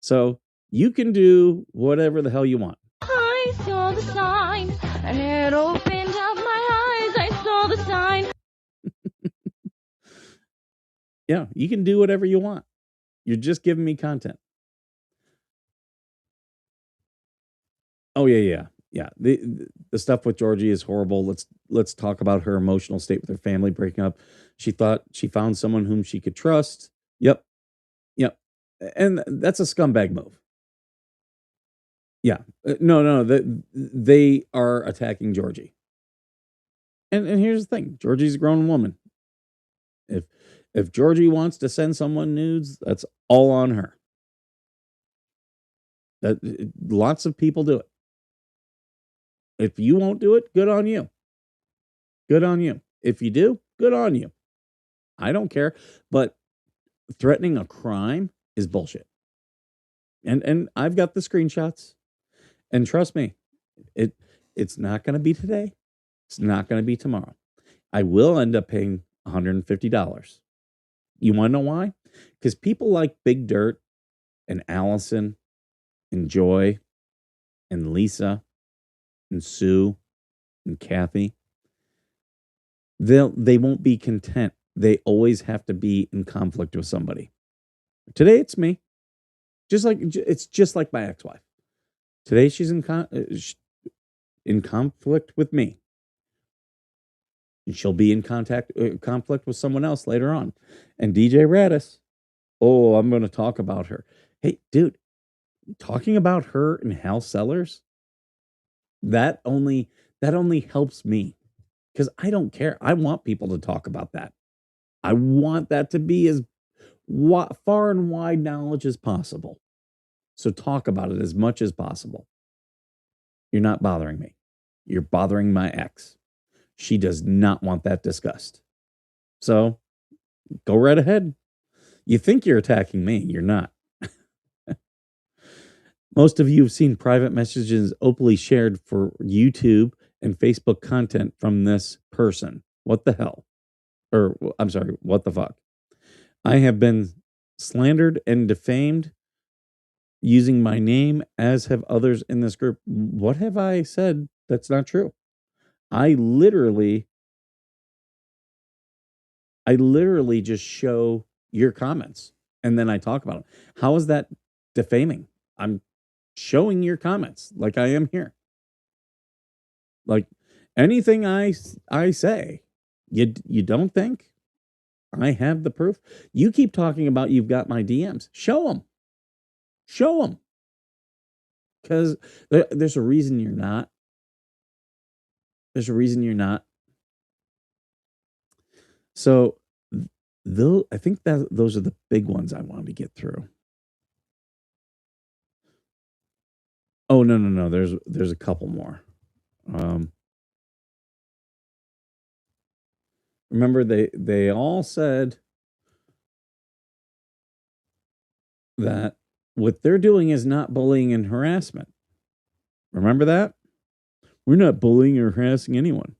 So you can do whatever the hell you want. I saw the sign, and it opened up my eyes. I saw the sign. Yeah, you can do whatever you want. You're just giving me content. Oh yeah. The stuff with Georgie is horrible. Let's talk about her emotional state with her family breaking up. She thought she found someone whom she could trust. Yep. And that's a scumbag move. Yeah. No. They are attacking Georgie. And here's the thing. Georgie's a grown woman. If Georgie wants to send someone nudes, that's all on her. Lots of people do it. If you won't do it, good on you. Good on you. If you do, good on you. I don't care. But threatening a crime is bullshit. And I've got the screenshots. And trust me, it's not going to be today. It's not going to be tomorrow. I will end up paying $150. You want to know why? Because people like Big Dirt and Allison and Joy and Lisa and Sue and Kathy, they won't be content. They always have to be in conflict with somebody. Today it's me. It's just like my ex-wife. Today she's in conflict with me. And she'll be in conflict with someone else later on. And DJ Radis, I'm going to talk about her. Hey, dude, talking about her and Hal Sellers, that only helps me, because I don't care. I want people to talk about that. I want that to be as far and wide knowledge as possible. So talk about it as much as possible. You're not bothering me. You're bothering my ex. She does not want that discussed. So go right ahead. You think you're attacking me. You're not. Most of you have seen private messages openly shared for YouTube and Facebook content from this person. What the hell? Or, I'm sorry, what the fuck? I have been slandered and defamed using my name, as have others in this group. What have I said that's not true? I literally just show your comments and then I talk about them. How is that defaming? I'm showing your comments like I am here. Like, Anything I say, you don't think I have the proof? You keep talking about you've got my DMs. Show them. Show them. Because there's a reason you're not. There's a reason you're not. So, I think that those are the big ones I wanted to get through. Oh, no. There's a couple more. Remember, they all said that what they're doing is not bullying and harassment. Remember that? We're not bullying or harassing anyone.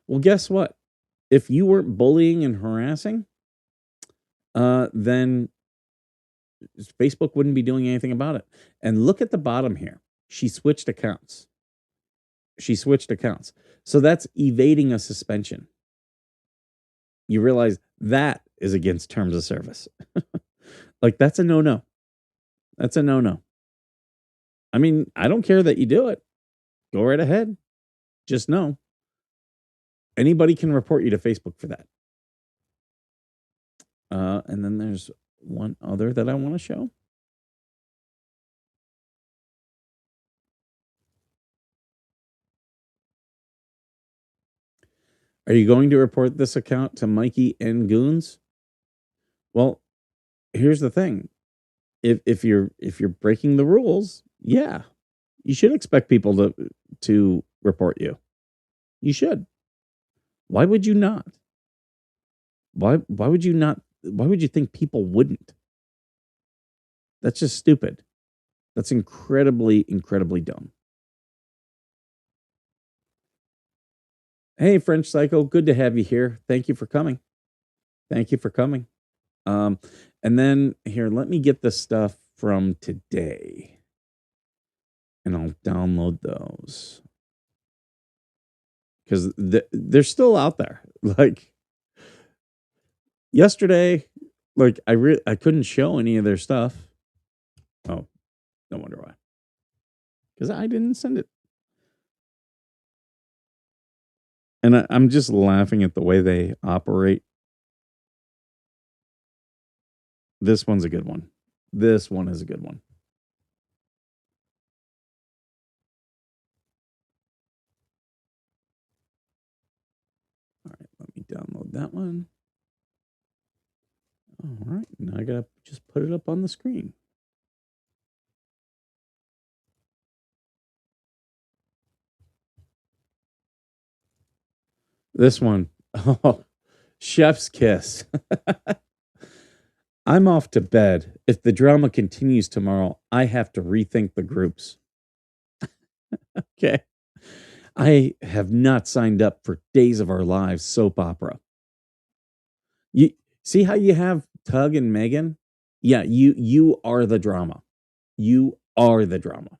Well, guess what? If you weren't bullying and harassing, then Facebook wouldn't be doing anything about it. And look at the bottom here. She switched accounts. So that's evading a suspension. You realize that is against terms of service. Like, that's a no-no. That's a no-no. I mean, I don't care that you do it. Go right ahead. Just know, anybody can report you to Facebook for that. And then there's one other that I want to show. Are you going to report this account to Mikey and Goons? Well, here's the thing. If you're breaking the rules, yeah, you should expect people to report you. You should. Why would you not? Why would you not? Why would you think people wouldn't? That's just stupid. That's incredibly dumb. Hey, French Psycho, good to have you here. Thank you for coming. And then here, let me get the stuff from today, and I'll download those because they're still out there. Like yesterday, like I couldn't show any of their stuff. Oh, no wonder why. Because I didn't send it. And I'm just laughing at the way they operate. This one's a good one. This one is a good one. All right, let me download that one. All right, now I gotta just put it up on the screen. This one, oh, chef's kiss. I'm off to bed. If the drama continues tomorrow, I have to rethink the groups. Okay. I have not signed up for Days of Our Lives soap opera. You see how you have Tug and Megan? Yeah, you are the drama. You are the drama.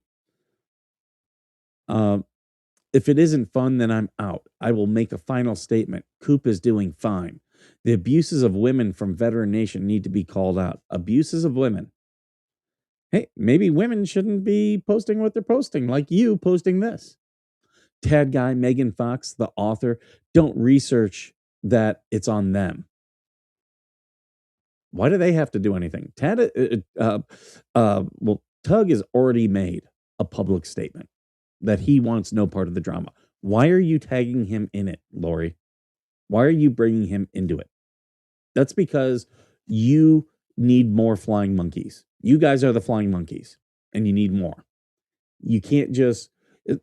If it isn't fun, then I'm out. I will make a final statement. Coop is doing fine. The abuses of women from Veteran Nation need to be called out. Abuses of women. Hey, maybe women shouldn't be posting what they're posting, like you posting this. Tad Guy, Megan Fox, the author, don't research that it's on them. Why do they have to do anything? Well, Tug has already made a public statement that he wants no part of the drama. Why are you tagging him in it, Lori? Why are you bringing him into it? That's because you need more flying monkeys. You guys are the flying monkeys, and you need more. You can't just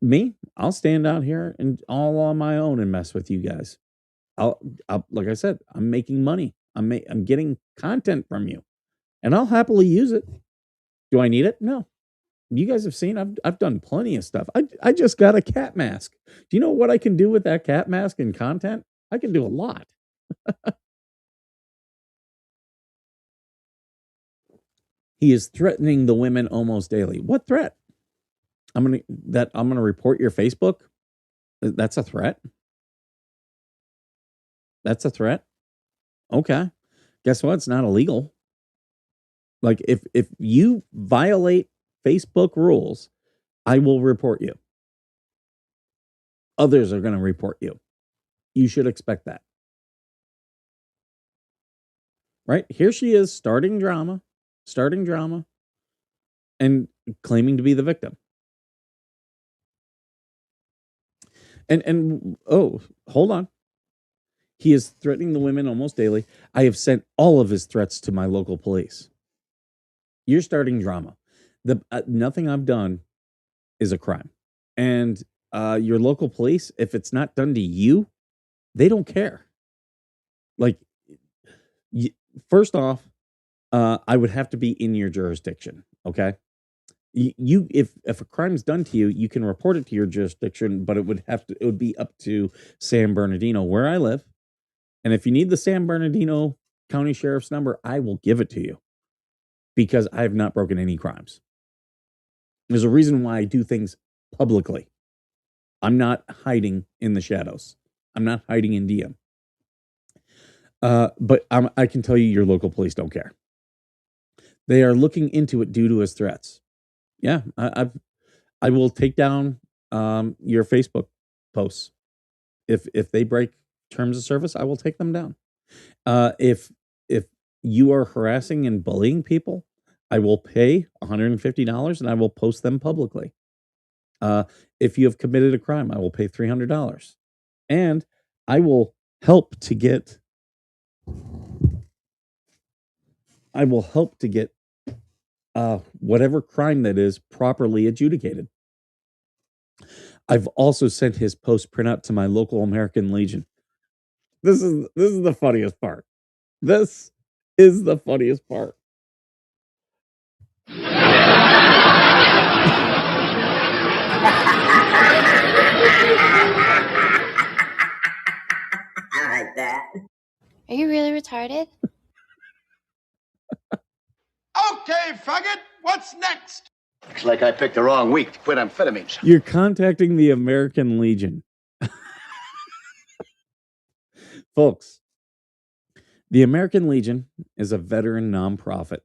me. I'll stand out here and all on my own and mess with you guys. I'll like I said, I'm making money. I'm getting content from you, and I'll happily use it. Do I need it? No. You guys have seen I've done plenty of stuff. I just got a cat mask. Do you know what I can do with that cat mask and content? I can do a lot. He is threatening the women almost daily. What threat? I'm gonna report your Facebook. That's a threat. That's a threat. Okay. Guess what? It's not illegal. Like if you violate Facebook rules, I will report you. Others are going to report you. You should expect that. Right? Here she is starting drama, and claiming to be the victim. And oh, hold on. He is threatening the women almost daily. I have sent all of his threats to my local police. You're starting drama. Nothing I've done is a crime. And your local police, if it's not done to you, they don't care. Like, first off, I would have to be in your jurisdiction. Okay. If a crime's done to you, you can report it to your jurisdiction, but it would be up to San Bernardino, where I live. And if you need the San Bernardino County Sheriff's number, I will give it to you, because I have not broken any crimes. There's a reason why I do things publicly. I'm not hiding in the shadows. I'm not hiding in DM. But I can tell you, your local police don't care. They are looking into it due to his threats. Yeah, I will take down your Facebook posts. If they break terms of service, I will take them down. If you are harassing and bullying people, I will pay $150 and I will post them publicly. If you have committed a crime, I will pay $300, and I will help to get. Whatever crime that is properly adjudicated. I've also sent his post printout to my local American Legion. This is the funniest part. This is the funniest part. I like that. Are you really retarded? Okay, faggot, what's next? Looks like I picked the wrong week to quit amphetamines. You're contacting the American Legion. Folks, the American Legion is a veteran nonprofit.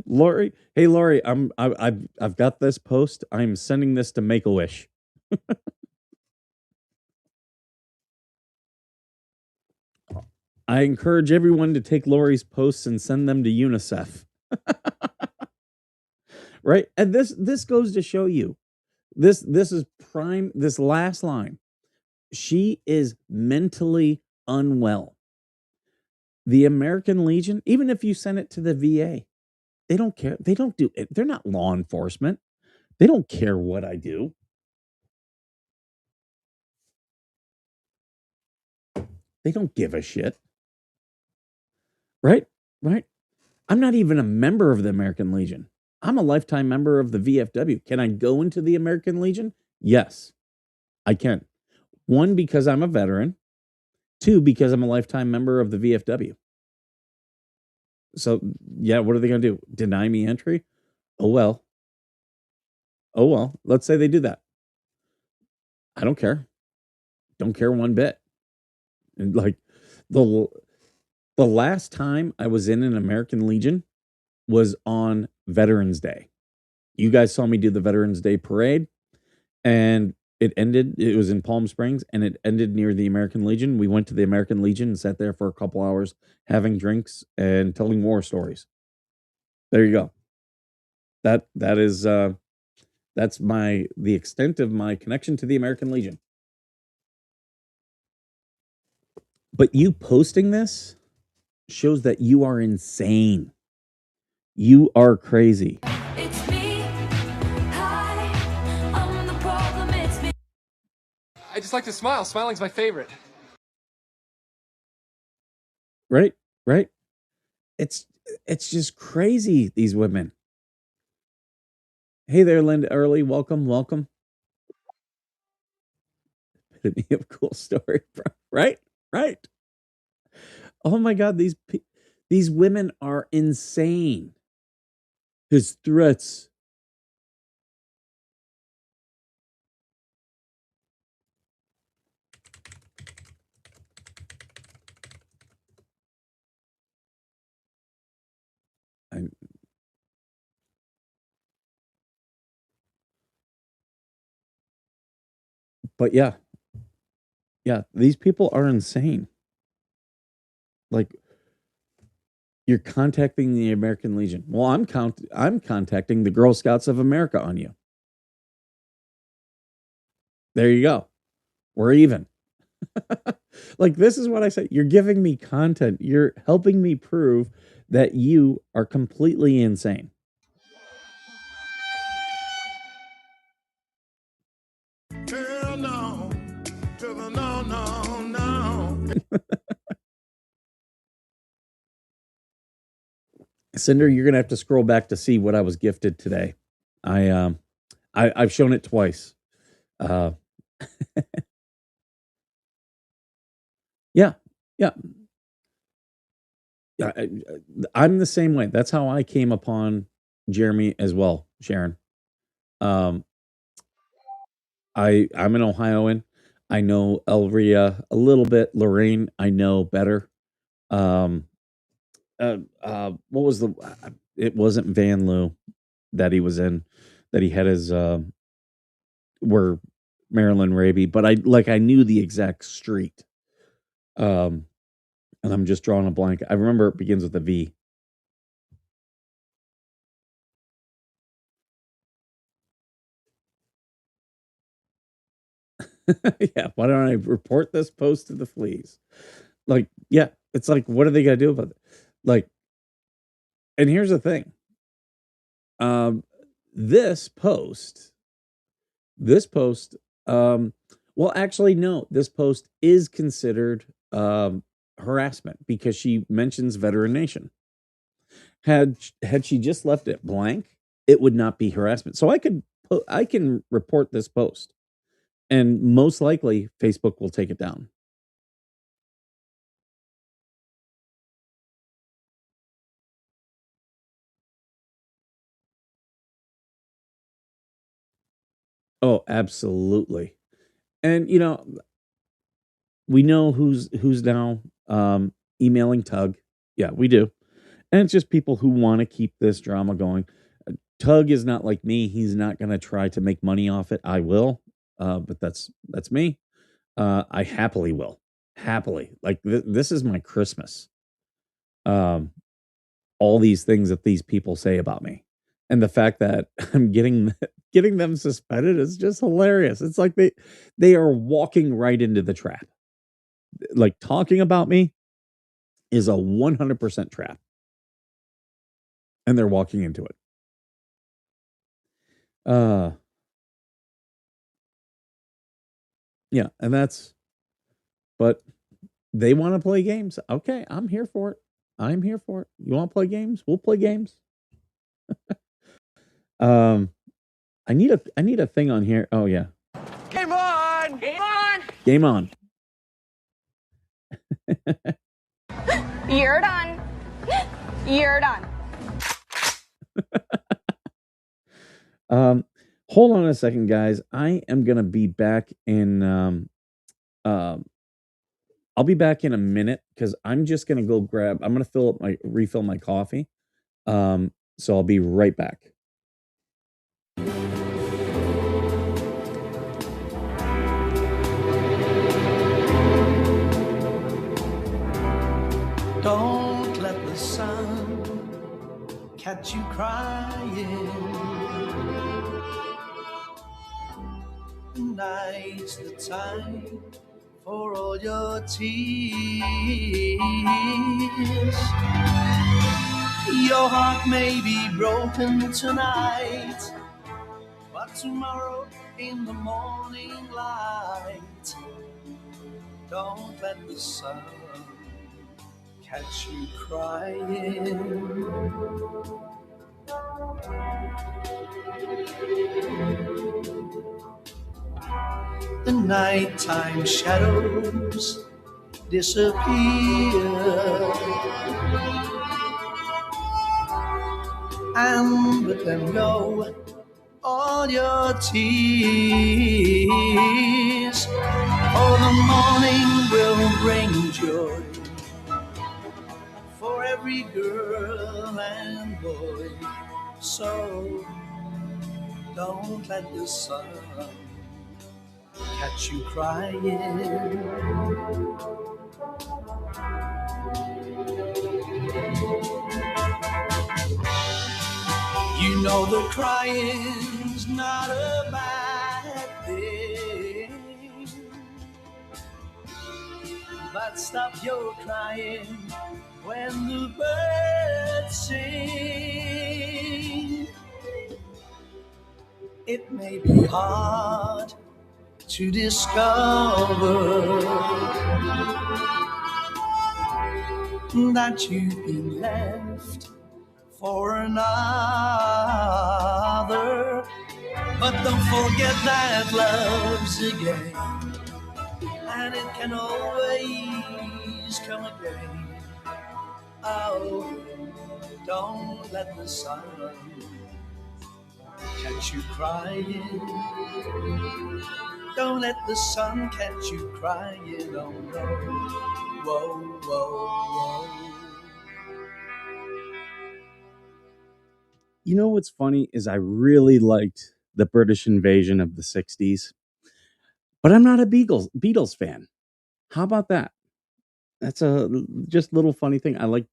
Lori, hey Lori, I've got this post. I'm sending this to Make-A-Wish. I encourage everyone to take Lori's posts and send them to UNICEF. Right? And this goes to show you. This is prime. This last line. She is mentally unwell. The American Legion, even if you send it to the VA, they don't care. They don't do it. They're not law enforcement. They don't care what I do. They don't give a shit. Right? Right? I'm not even a member of the American Legion. I'm a lifetime member of the VFW. Can I go into the American Legion? Yes, I can. 1, because I'm a veteran. 2, because I'm a lifetime member of the VFW. So, yeah, what are they going to do? Deny me entry? Oh, well. Oh, well. Let's say they do that. I don't care. Don't care one bit. And like, the last time I was in an American Legion was on Veterans Day. You guys saw me do the Veterans Day parade, and it ended. It was in Palm Springs, and it ended near the American Legion. We went to the American Legion and sat there for a couple hours having drinks and telling war stories. There you go. That is that's the extent of my connection to the American Legion. But you posting this shows that you are insane. You are crazy. It's me. Hi, I'm the problem. It's me. I just like to smile. Smiling's my favorite. Right? Right? It's just crazy, these women. Hey there, Linda Early. Welcome. Epitome of cool story. Right? Right. Oh my God, these women are insane. His threats. But yeah, these people are insane. Like, you're contacting the American Legion. Well, I'm contacting the Girl Scouts of America on you. There you go. We're even. Like, this is what I say. You're giving me content. You're helping me prove that you are completely insane. Hell no. To the no, no, no. Cinder, you're gonna have to scroll back to see what I was gifted today. I've shown it twice. Uh, yeah, yeah, yeah. I'm the same way. That's how I came upon Jeremy as well, Sharon. Um, I'm an Ohioan. I know Elria a little bit. Lorraine, I know better. Um, what was the? It wasn't Van Loo that he was in. That he had his were Marilyn Raby, but I knew the exact street. And I'm just drawing a blank. I remember it begins with a V. Yeah, why don't I report this post to the fleas? Like, yeah, it's like, what are they gonna do about it? Like, and here's the thing. This post, well, actually, no, this post is considered harassment because she mentions Veteran Nation. Had she just left it blank, it would not be harassment. So I can report this post, and most likely Facebook will take it down. Oh, absolutely. And we know who's now emailing Tug. Yeah, we do. And it's just people who want to keep this drama going. Tug is not like me. He's not going to try to make money off it. I will. But that's me. I happily will. Happily. Like this is my Christmas. All these things that these people say about me. And the fact that I'm getting them suspended is just hilarious. It's like they are walking right into the trap. Like, talking about me is a 100% trap. And they're walking into it. Yeah, but they want to play games. Okay, I'm here for it. You want to play games? We'll play games. I need a thing on here. Oh yeah. Game on! Game on! Game on. You're done. You're done. Hold on a second, guys. I am gonna be back in I'll be back in a minute because I'm just gonna go grab. I'm gonna refill my coffee. So I'll be right back. Don't let the sun catch you crying. Night's the time for all your tears. Your heart may be broken tonight, but tomorrow in the morning light, don't let the sun catch you crying. The nighttime shadows disappear, and with them go all your tears. For the morning will bring joy for every girl and boy. So don't let the sun catch you crying. You know that crying's not a bad thing, but stop your crying when the birds sing. It may be hard to discover that you've been left for another, but don't forget that love's a game, and it can always come again. Oh, don't let the sun catch you crying. Don't let the sun catch you crying. Oh no. Whoa, whoa, whoa. You know what's funny is I really liked the British invasion of the 60s, but I'm not a Beatles fan. How about that? That's a just little funny thing. I like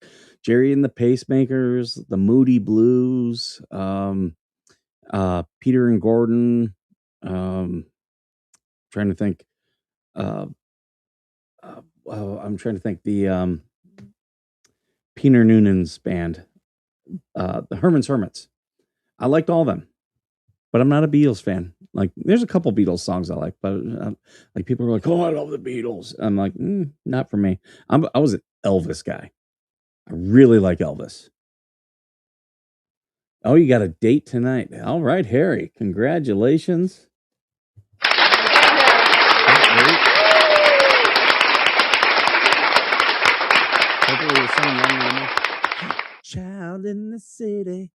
Jerry and the Pacemakers, the Moody Blues, Peter and Gordon. Trying to think. I'm trying to think. The Peter Noonan's band, the Herman's Hermits. I liked all of them, but I'm not a Beatles fan. Like, there's a couple Beatles songs I like, but like people are like, "Oh, I love the Beatles." I'm like, not for me. I was an Elvis guy. I really like Elvis. Oh, you got a date tonight. All right, Harry. Congratulations. Hopefully there's some young woman. Child in the city.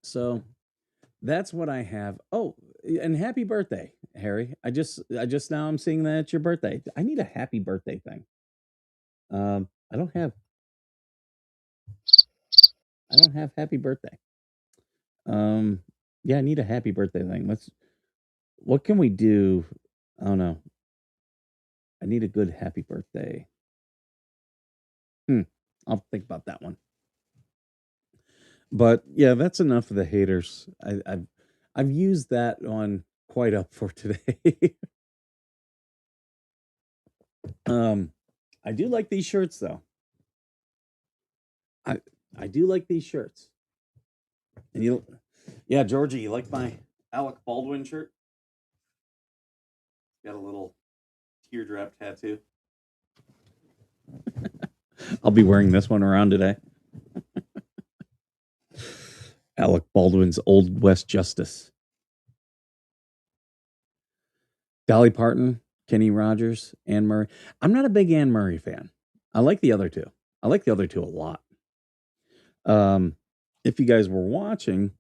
So that's what I have. Oh, and happy birthday, Harry. I just now I'm seeing that it's your birthday. I need a happy birthday thing. I don't have happy birthday. Yeah, I need a happy birthday thing. What can we do? I don't know. I need a good happy birthday. I'll think about that one. But yeah, that's enough of the haters. I've used that on quite up for today. I do like these shirts though. I do like these shirts. And yeah, Georgie, you like my Alec Baldwin shirt? Got a little teardrop tattoo. I'll be wearing this one around today. Alec Baldwin's Old West Justice. Dolly Parton, Kenny Rogers, Anne Murray. I'm not a big Anne Murray fan. I like the other two. I like the other two a lot. If you guys were watching,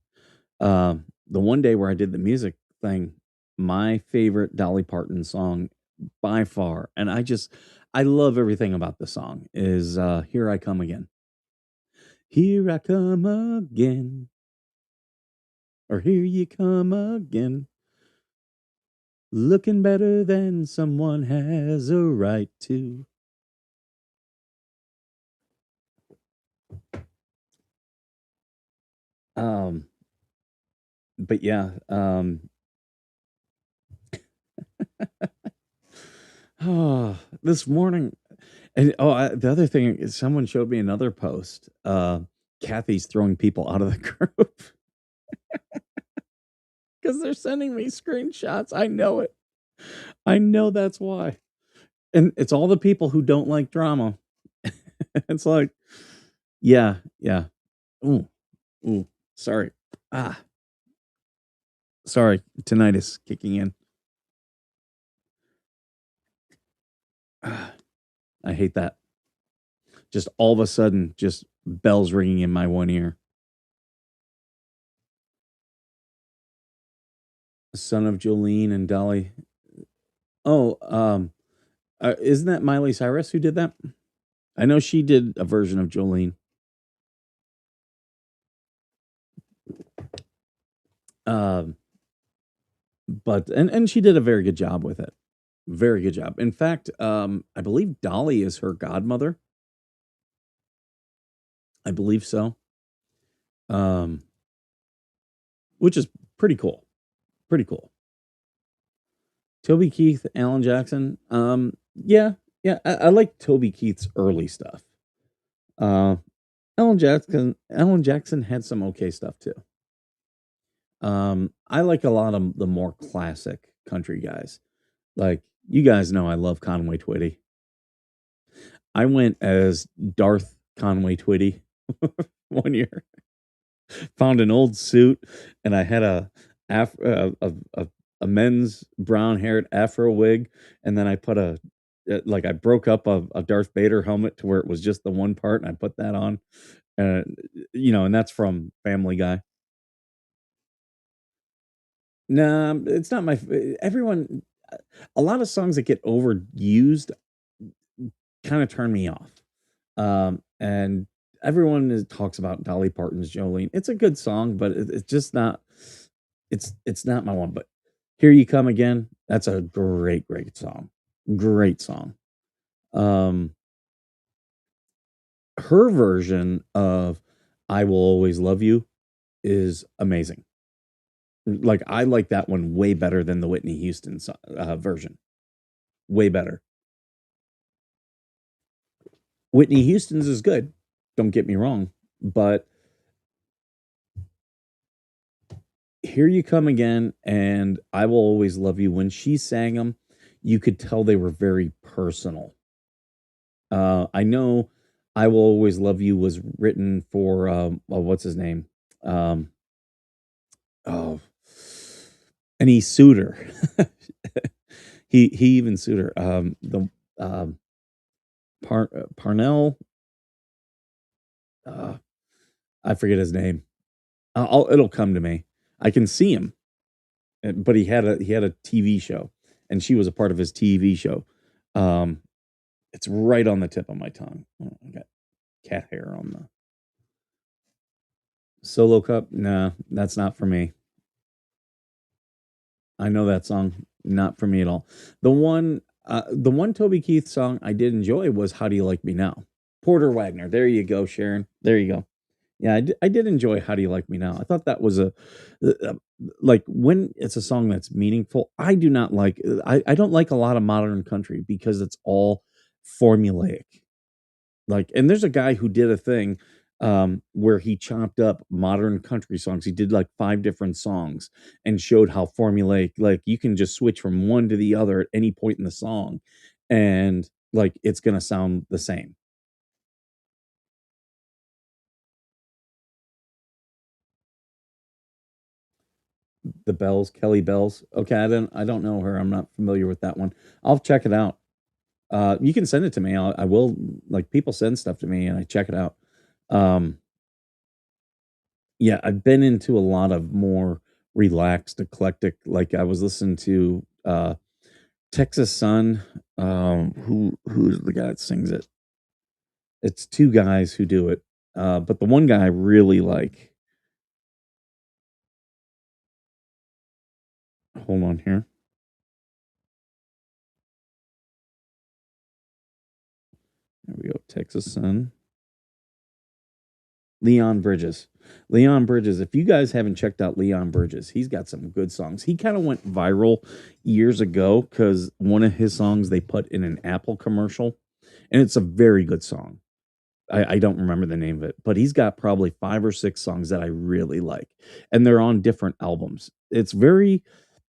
the one day where I did the music thing, my favorite Dolly Parton song by far, and I love everything about the song, is Here I Come Again. Here I come again. Or here you come again. Looking better than someone has a right to. But yeah, this morning, and the other thing is someone showed me another post. Kathy's throwing people out of the group because they're sending me screenshots. I know it. I know that's why. And it's all the people who don't like drama. It's like, yeah. Ooh, sorry. Sorry, tinnitus kicking in. I hate that. Just all of a sudden, just bells ringing in my one ear. Son of Jolene and Dolly. Oh, isn't that Miley Cyrus who did that? I know she did a version of Jolene. But and she did a very good job with it. Very good job. In fact, I believe Dolly is her godmother. I believe so. Um, which is pretty cool. Pretty cool. Toby Keith, Alan Jackson. Yeah, yeah. I like Toby Keith's early stuff. Uh, Alan Jackson had some okay stuff too. I like a lot of the more classic country guys. Like you guys know, I love Conway Twitty. I went as Darth Conway Twitty one year. Found an old suit, and I had a men's brown haired afro wig, and then I put like I broke up a Darth Vader helmet to where it was just the one part, and I put that on, and and that's from Family Guy. Nah, it's not everyone. A lot of songs that get overused kind of turn me off. And everyone talks about Dolly Parton's Jolene. It's a good song, but it's just not. It's not my one. But Here You Come Again. That's a great song. Great song. Her version of "I Will Always Love You" is amazing. Like I like that one way better than the Whitney Houston version. Way better. Whitney Houston's is good. Don't get me wrong, but Here You Come Again and I Will Always Love You, when she sang them, you could tell they were very personal. I know I Will Always Love You was written for what's his name? Um, oh, and he sued her. he even sued her. The Parnell, I forget his name. It'll come to me. I can see him, but he had a TV show, and she was a part of his TV show. It's right on the tip of my tongue. Oh, I got cat hair on the Solo Cup. Nah, that's not for me. I know that song, not for me at all. The one Toby Keith song I did enjoy was "How Do You Like Me Now?" Porter Wagner. There you go, Sharon. There you go. Yeah, I did enjoy "How Do You Like Me Now?" I thought that was like when it's a song that's meaningful. I do not like. I don't like a lot of modern country because it's all formulaic. Like, and there's a guy who did a thing where he chopped up modern country songs. He did like 5 different songs and showed how formulaic, like you can just switch from one to the other at any point in the song, and like it's gonna sound the same. The Bells, Kelly Bells. Okay, I don't know her. I'm not familiar with that one. I'll check it out. You can send it to me. I will, like, people send stuff to me and I check it out. Um, yeah, I've been into a lot of more relaxed, eclectic. Like I was listening to Texas Sun. Who's the guy that sings it? It's 2 guys who do it. But the one guy I really like. Hold on here. There we go. Texas Sun. Leon Bridges. Leon Bridges. If you guys haven't checked out Leon Bridges, he's got some good songs. He kind of went viral years ago because one of his songs they put in an Apple commercial, and it's a very good song. I don't remember the name of it, but he's got probably 5 or 6 songs that I really like, and they're on different albums. It's very,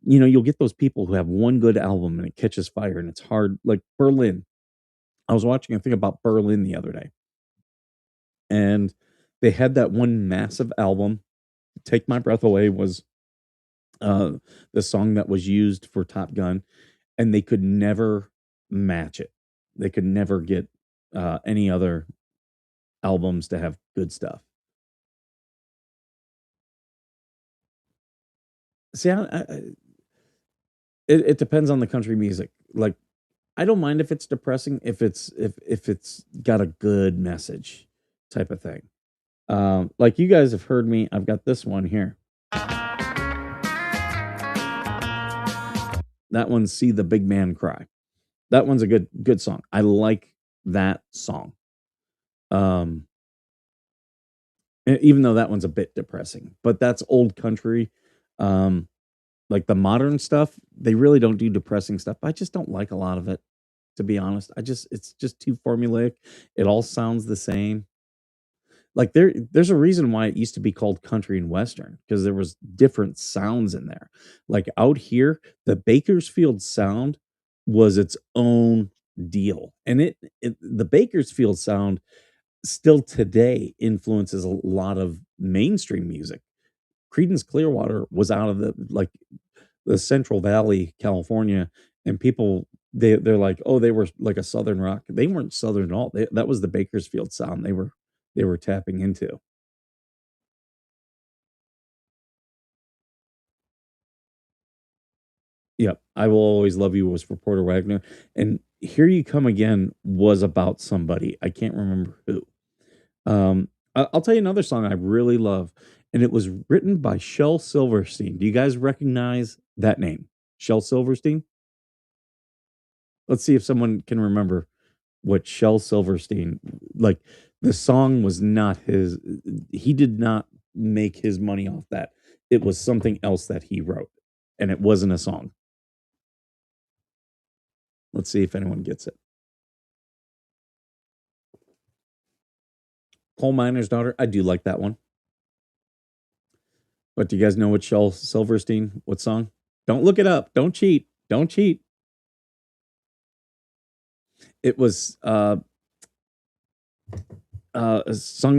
you'll get those people who have one good album and it catches fire, and it's hard. Like Berlin. I was watching a thing about Berlin the other day, and they had that one massive album. Take My Breath Away was uh, the song that was used for Top Gun, and they could never match it. They could never get any other albums to have good stuff. See, it depends on the country music. Like, I don't mind if it's depressing, if it's got a good message, type of thing. Like you guys have heard me. I've got this one here. That one's "See the Big Man Cry." That one's a good song. I like that song. Um, even though that one's a bit depressing, but that's old country. Um, like the modern stuff, they really don't do depressing stuff. I just don't like a lot of it, to be honest. It's just too formulaic. It all sounds the same. Like there's a reason why it used to be called country and western because there was different sounds in there. Like out here, the Bakersfield sound was its own deal. And the Bakersfield sound still today influences a lot of mainstream music. Creedence Clearwater was out of the Central Valley, California, and people they're like, oh, they were like a southern rock. They weren't southern at all. That was the Bakersfield sound they were tapping into. Yep, I Will Always Love You was for Porter Wagner, and Here You Come Again was about somebody. I can't remember who. I'll tell you another song I really love, and it was written by Shel Silverstein. Do you guys recognize that name? Shel Silverstein? Let's see if someone can remember what Shel Silverstein like the song was not his he did not make his money off that. It was something else that he wrote, and it wasn't a song. Let's see if anyone gets it. Coal Miner's Daughter. I do like that one. But do you guys know what Shel Silverstein, what song? Don't look it up. Don't cheat. Don't cheat. It was sung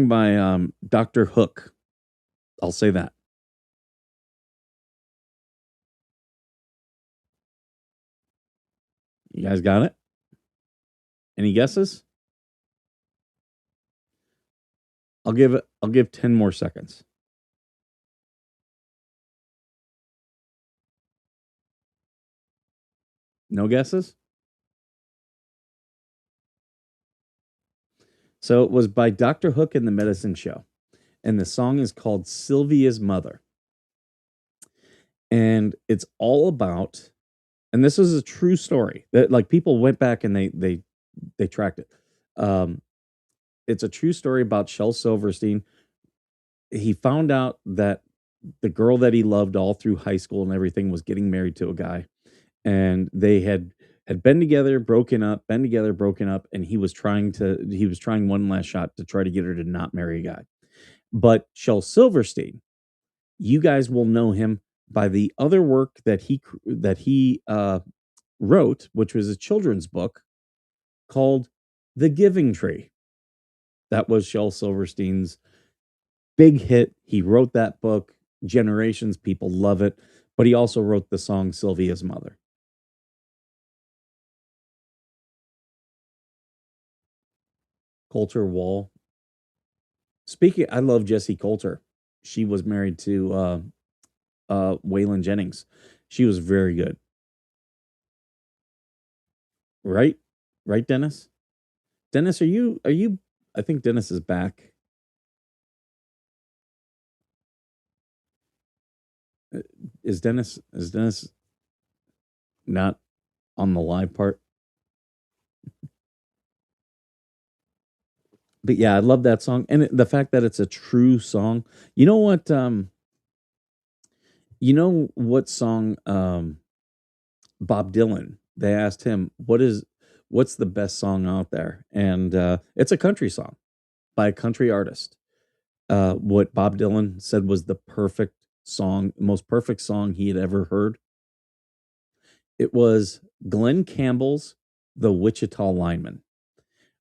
by Dr. Hook. I'll say that. You guys got it? Any guesses? I'll give 10 more seconds. No guesses? So it was by Dr. Hook and the Medicine Show. And the song is called Sylvia's Mother. And it's all about, and this is a true story that like people went back and they tracked it. It's a true story about Shel Silverstein. He found out that the girl that he loved all through high school and everything was getting married to a guy, and they had been together, broken up, been together, broken up, and he was trying one last shot to try to get her to not marry a guy. But Shel Silverstein, you guys will know him by the other work that he wrote, which was a children's book called The Giving Tree. That was Shel Silverstein's big hit. He wrote that book. Generations, people love it. But he also wrote the song Sylvia's Mother. Coulter Wall. Speaking, I love Jessie Coulter. She was married to Waylon Jennings. She was very good. Right? Right, Dennis? Dennis, are you I think Dennis is back. Is Dennis not on the live part? But yeah, I love that song and the fact that it's a true song. You know what song Bob Dylan, they asked him what's the best song out there, and it's a country song by a country artist. What Bob Dylan said was the perfect song, most perfect song he had ever heard. It was Glenn Campbell's The Wichita Lineman,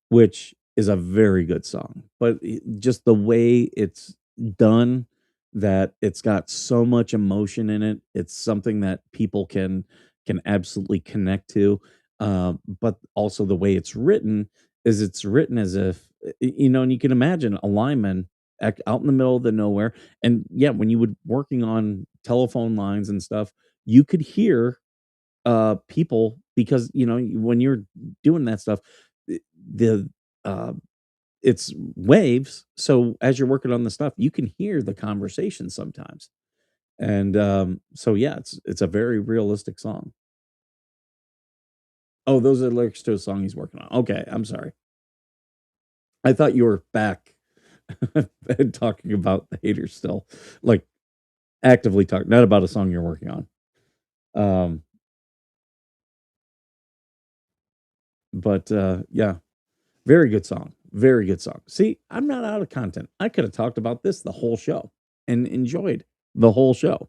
which is a very good song. But just the way it's done, that it's got so much emotion in it. It's something that people can absolutely connect to. But also the way it's written as if and you can imagine a lineman out in the middle of the nowhere, and yeah, when you would working on telephone lines and stuff, you could hear people because when you're doing that stuff, the uh it's waves, so as you're working on the stuff you can hear the conversation sometimes, and so yeah, it's a very realistic song. Oh, those are lyrics to a song he's working on. Okay, I'm sorry. I thought you were back and talking about the haters still, like actively talking, not about a song you're working on. Um, but yeah, very good song. Very good song. See, I'm not out of content. I could have talked about this the whole show and enjoyed the whole show.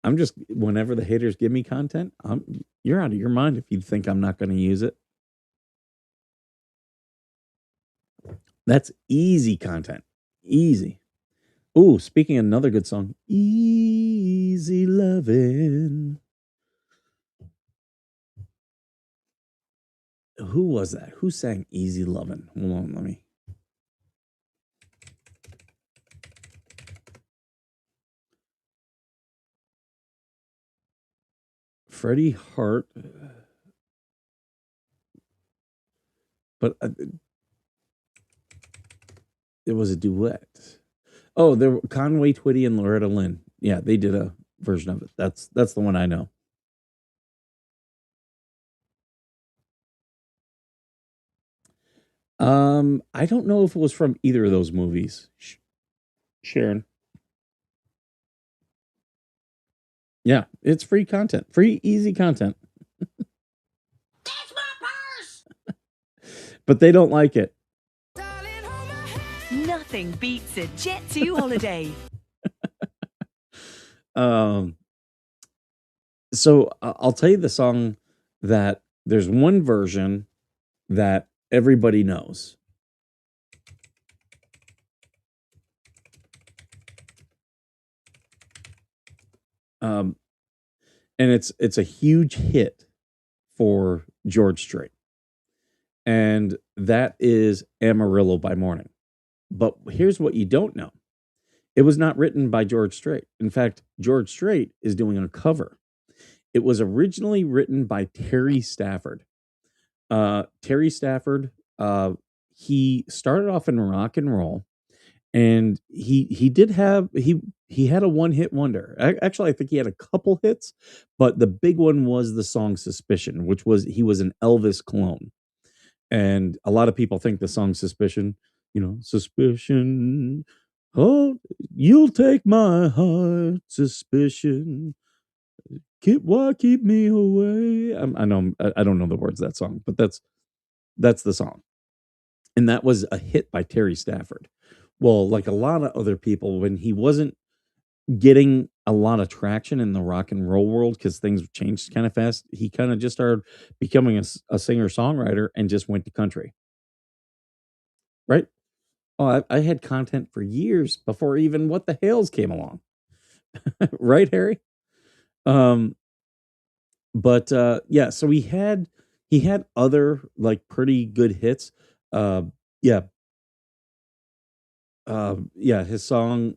I'm just whenever the haters give me content, you're out of your mind if you think I'm not going to use it. That's easy content. Easy. Ooh, speaking of another good song, Easy Lovin'. Who was that? Who sang Easy Lovin'? Hold on, let me. Freddie Hart. But it was a duet. Oh, there were Conway Twitty and Loretta Lynn. Yeah, they did a version of it. That's the one I know. I don't know if it was from either of those movies. Sharon. Yeah, it's free content. Free, easy content. That's my purse! But they don't like it. Nothing beats a Jet2 holiday. So I'll tell you the song that there's one version that everybody knows. And it's a huge hit for George Strait. And that is Amarillo by Morning. But here's what you don't know. It was not written by George Strait. In fact, George Strait is doing a cover. It was originally written by Terry Stafford. Terry Stafford, he started off in rock and roll, and he did have he had a one-hit wonder. Actually, I think he had a couple hits, but the big one was the song Suspicion, which was he was an Elvis clone. And a lot of people think the song Suspicion, Suspicion. Oh, you'll take my heart, suspicion. Keep me away. I know I don't know the words of that song, but that's the song. And that was a hit by Terry Stafford. Well, like a lot of other people, when he wasn't getting a lot of traction in the rock and roll world because things changed kind of fast, he kind of just started becoming a singer-songwriter and just went to country. Right? Oh, I had content for years before even What the Hales came along. Right, Harry? But yeah, so he had other like pretty good hits. Yeah. Yeah, his song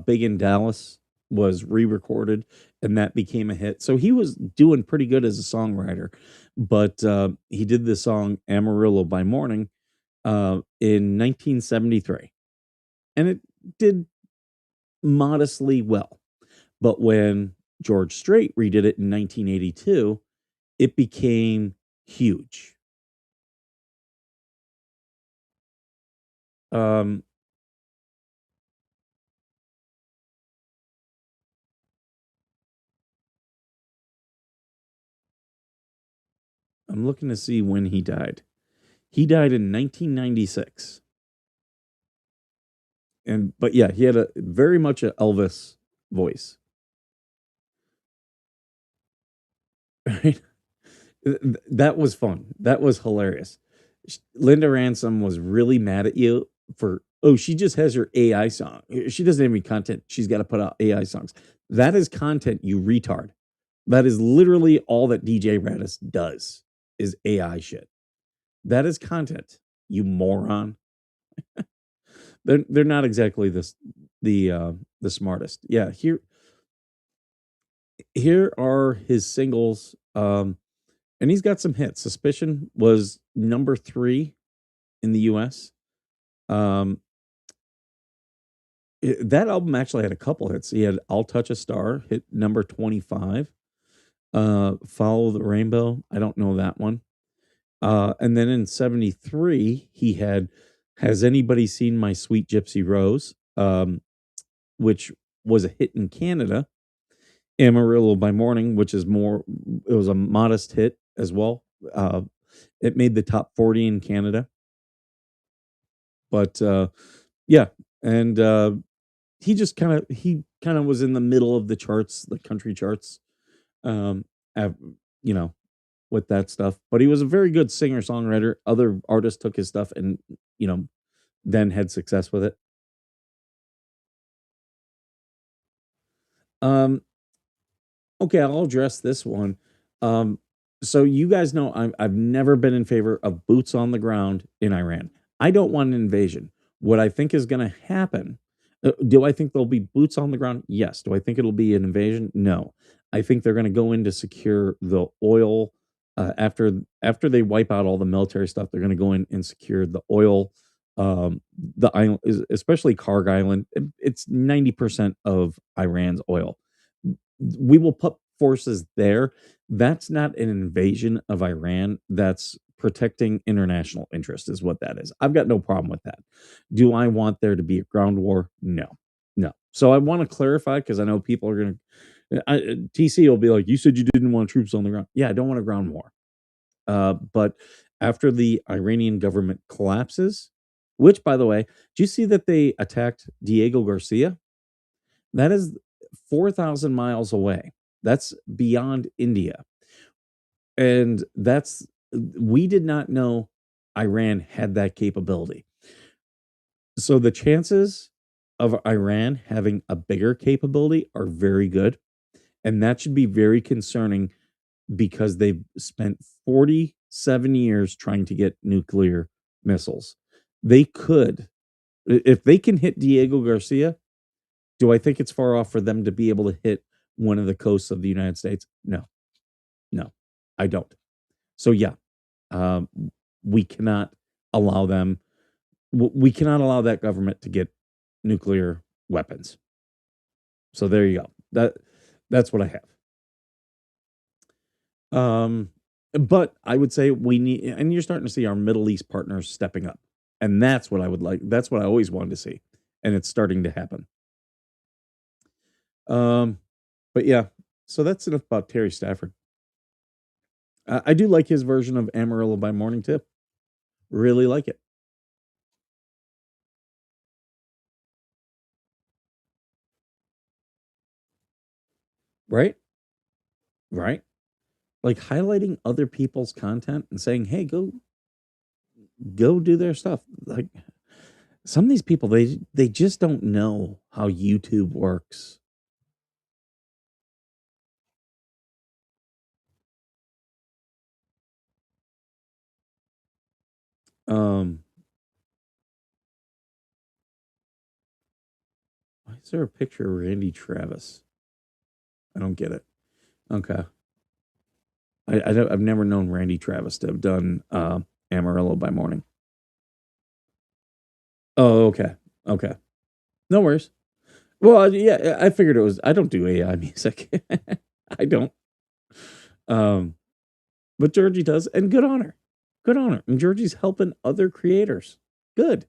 Big in Dallas was re-recorded and that became a hit. So he was doing pretty good as a songwriter. But he did the song Amarillo by Morning in 1973. And it did modestly well. But when George Strait redid it in 1982, it became huge. I'm looking to see when he died. He died in 1996. But yeah, he had a very much an Elvis voice. Right? That was fun. That was hilarious. Linda Ransom was really mad at you for, oh, she just has her AI song. She doesn't have any content. She's got to put out AI songs. That is content, you retard. That is literally all that DJ Radis does is AI shit. That is content, you moron. They're not exactly the smartest. Yeah, here are his singles. And he's got some hits. Suspicion was number 3 in the US. That album actually had a couple hits. He had "I'll Touch a Star" hit number 25. "Follow the Rainbow," I don't know that one. And then in 73, he had "Has Anybody Seen My Sweet Gypsy Rose," which was a hit in Canada. "Amarillo by Morning," which is more, it was a modest hit as well. It made the top 40 in Canada. But yeah, and he kind of was in the middle of the charts, the country charts, um, av- you know, with that stuff. But he was a very good singer songwriter. Other artists took his stuff and you know then had success with it. Um, Okay, I'll address this one. Um, so you guys know I've never been in favor of boots on the ground in Iran. I don't want an invasion. What I think is going to happen, do I think there'll be boots on the ground? Yes. Do I think it'll be an invasion? No. I think they're going to go in to secure the oil after they wipe out all the military stuff. They're going to go in and secure the oil. The island, especially Karg Island, it's 90% of Iran's oil. We will put forces there. That's not an invasion of Iran. That's protecting international interest, is what that is. I've got no problem with that. Do I want there to be a ground war? No, no. So I want to clarify because I know people are going to. TC will be like, "You said you didn't want troops on the ground." Yeah, I don't want a ground war. But after the Iranian government collapses, which, by the way, do you see that they attacked Diego Garcia? That is 4,000 miles away. That's beyond India. And we did not know Iran had that capability. So the chances of Iran having a bigger capability are very good. And that should be very concerning because they've spent 47 years trying to get nuclear missiles. They could, if they can hit Diego Garcia, do I think it's far off for them to be able to hit one of the coasts of the United States? No, no, I don't. So yeah, um, we cannot allow them. We cannot allow that government to get nuclear weapons. So there you go. That's what I have. But I would say we need, and you're starting to see our Middle East partners stepping up, and that's what I would like. That's what I always wanted to see, and it's starting to happen. Um, but yeah, so that's enough about Terry Stafford. I do like his version of Amarillo by Morning too. Really like it. Right? Right? Like highlighting other people's content and saying, "Hey, go do their stuff." Like some of these people, they just don't know how YouTube works. Um, why is there a picture of Randy Travis? I don't get it. Okay. I've never known Randy Travis to have done Amarillo by Morning. Oh, okay. Okay. No worries. Well, yeah, I figured it was. I don't do AI music. I don't. Um, but Georgie does, and good on her. Good on her. And Georgie's helping other creators. Good.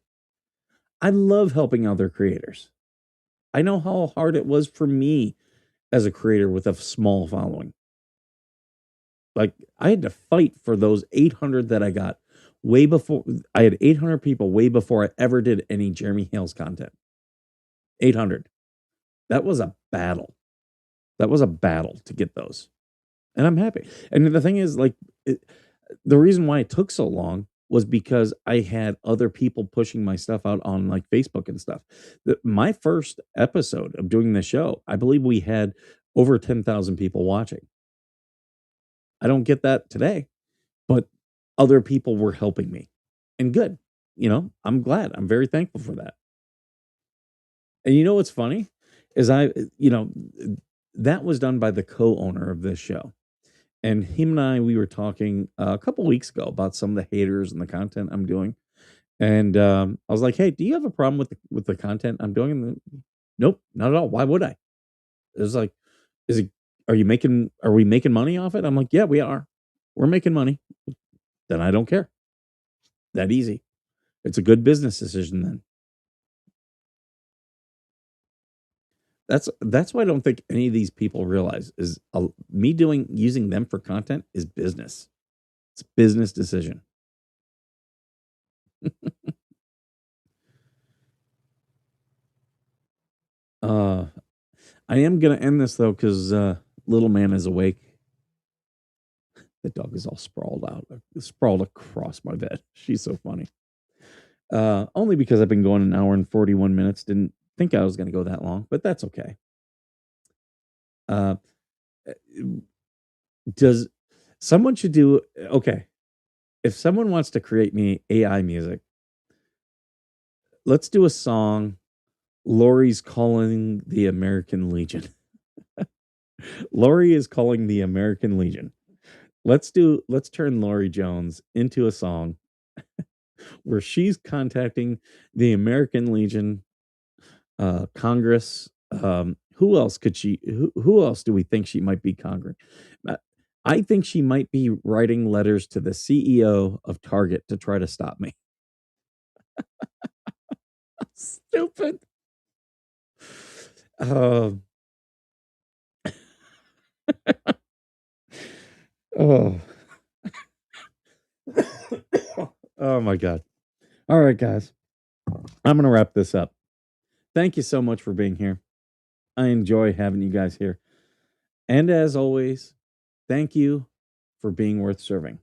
I love helping other creators. I know how hard it was for me as a creator with a small following. Like I had to fight for those 800 that I got way before. I had 800 people way before I ever did any Jeremy Hales content. 800. That was a battle. That was a battle to get those. And I'm happy. And the thing is, like, the reason why it took so long was because I had other people pushing my stuff out on like Facebook and stuff. My first episode of doing the show, I believe we had over 10,000 people watching. I don't get that today, but other people were helping me. And good. I'm glad. I'm very thankful for that. And you know what's funny is that was done by the co-owner of this show. And him and we were talking a couple weeks ago about some of the haters and the content I'm doing. And I was like, "Hey, do you have a problem with the content I'm doing?" Nope, not at all. Why would I? It was like, "Is it? Are we making money off it?" I'm like, "Yeah, we are. We're making money." Then I don't care. That easy. It's a good business decision then. That's what I don't think any of these people realize is me using them for content is business. It's a business decision. uh, I am gonna end this though because little man is awake. The dog is all sprawled across my bed. She's so funny. Only because I've been going an hour and 41 minutes. Didn't think I was gonna go that long, but that's okay. Uh, does someone should do okay? If someone wants to create me AI music, let's do a song. Lori's calling the American Legion. Lori is calling the American Legion. Let's turn Lori Jones into a song where she's contacting the American Legion, Congress. Who else could she? Who else do we think she might be? Congress. I think she might be writing letters to the CEO of Target to try to stop me. Stupid. Oh. Oh my God. All right, guys. I'm going to wrap this up. Thank you so much for being here. I enjoy having you guys here. And as always, thank you for being worth serving.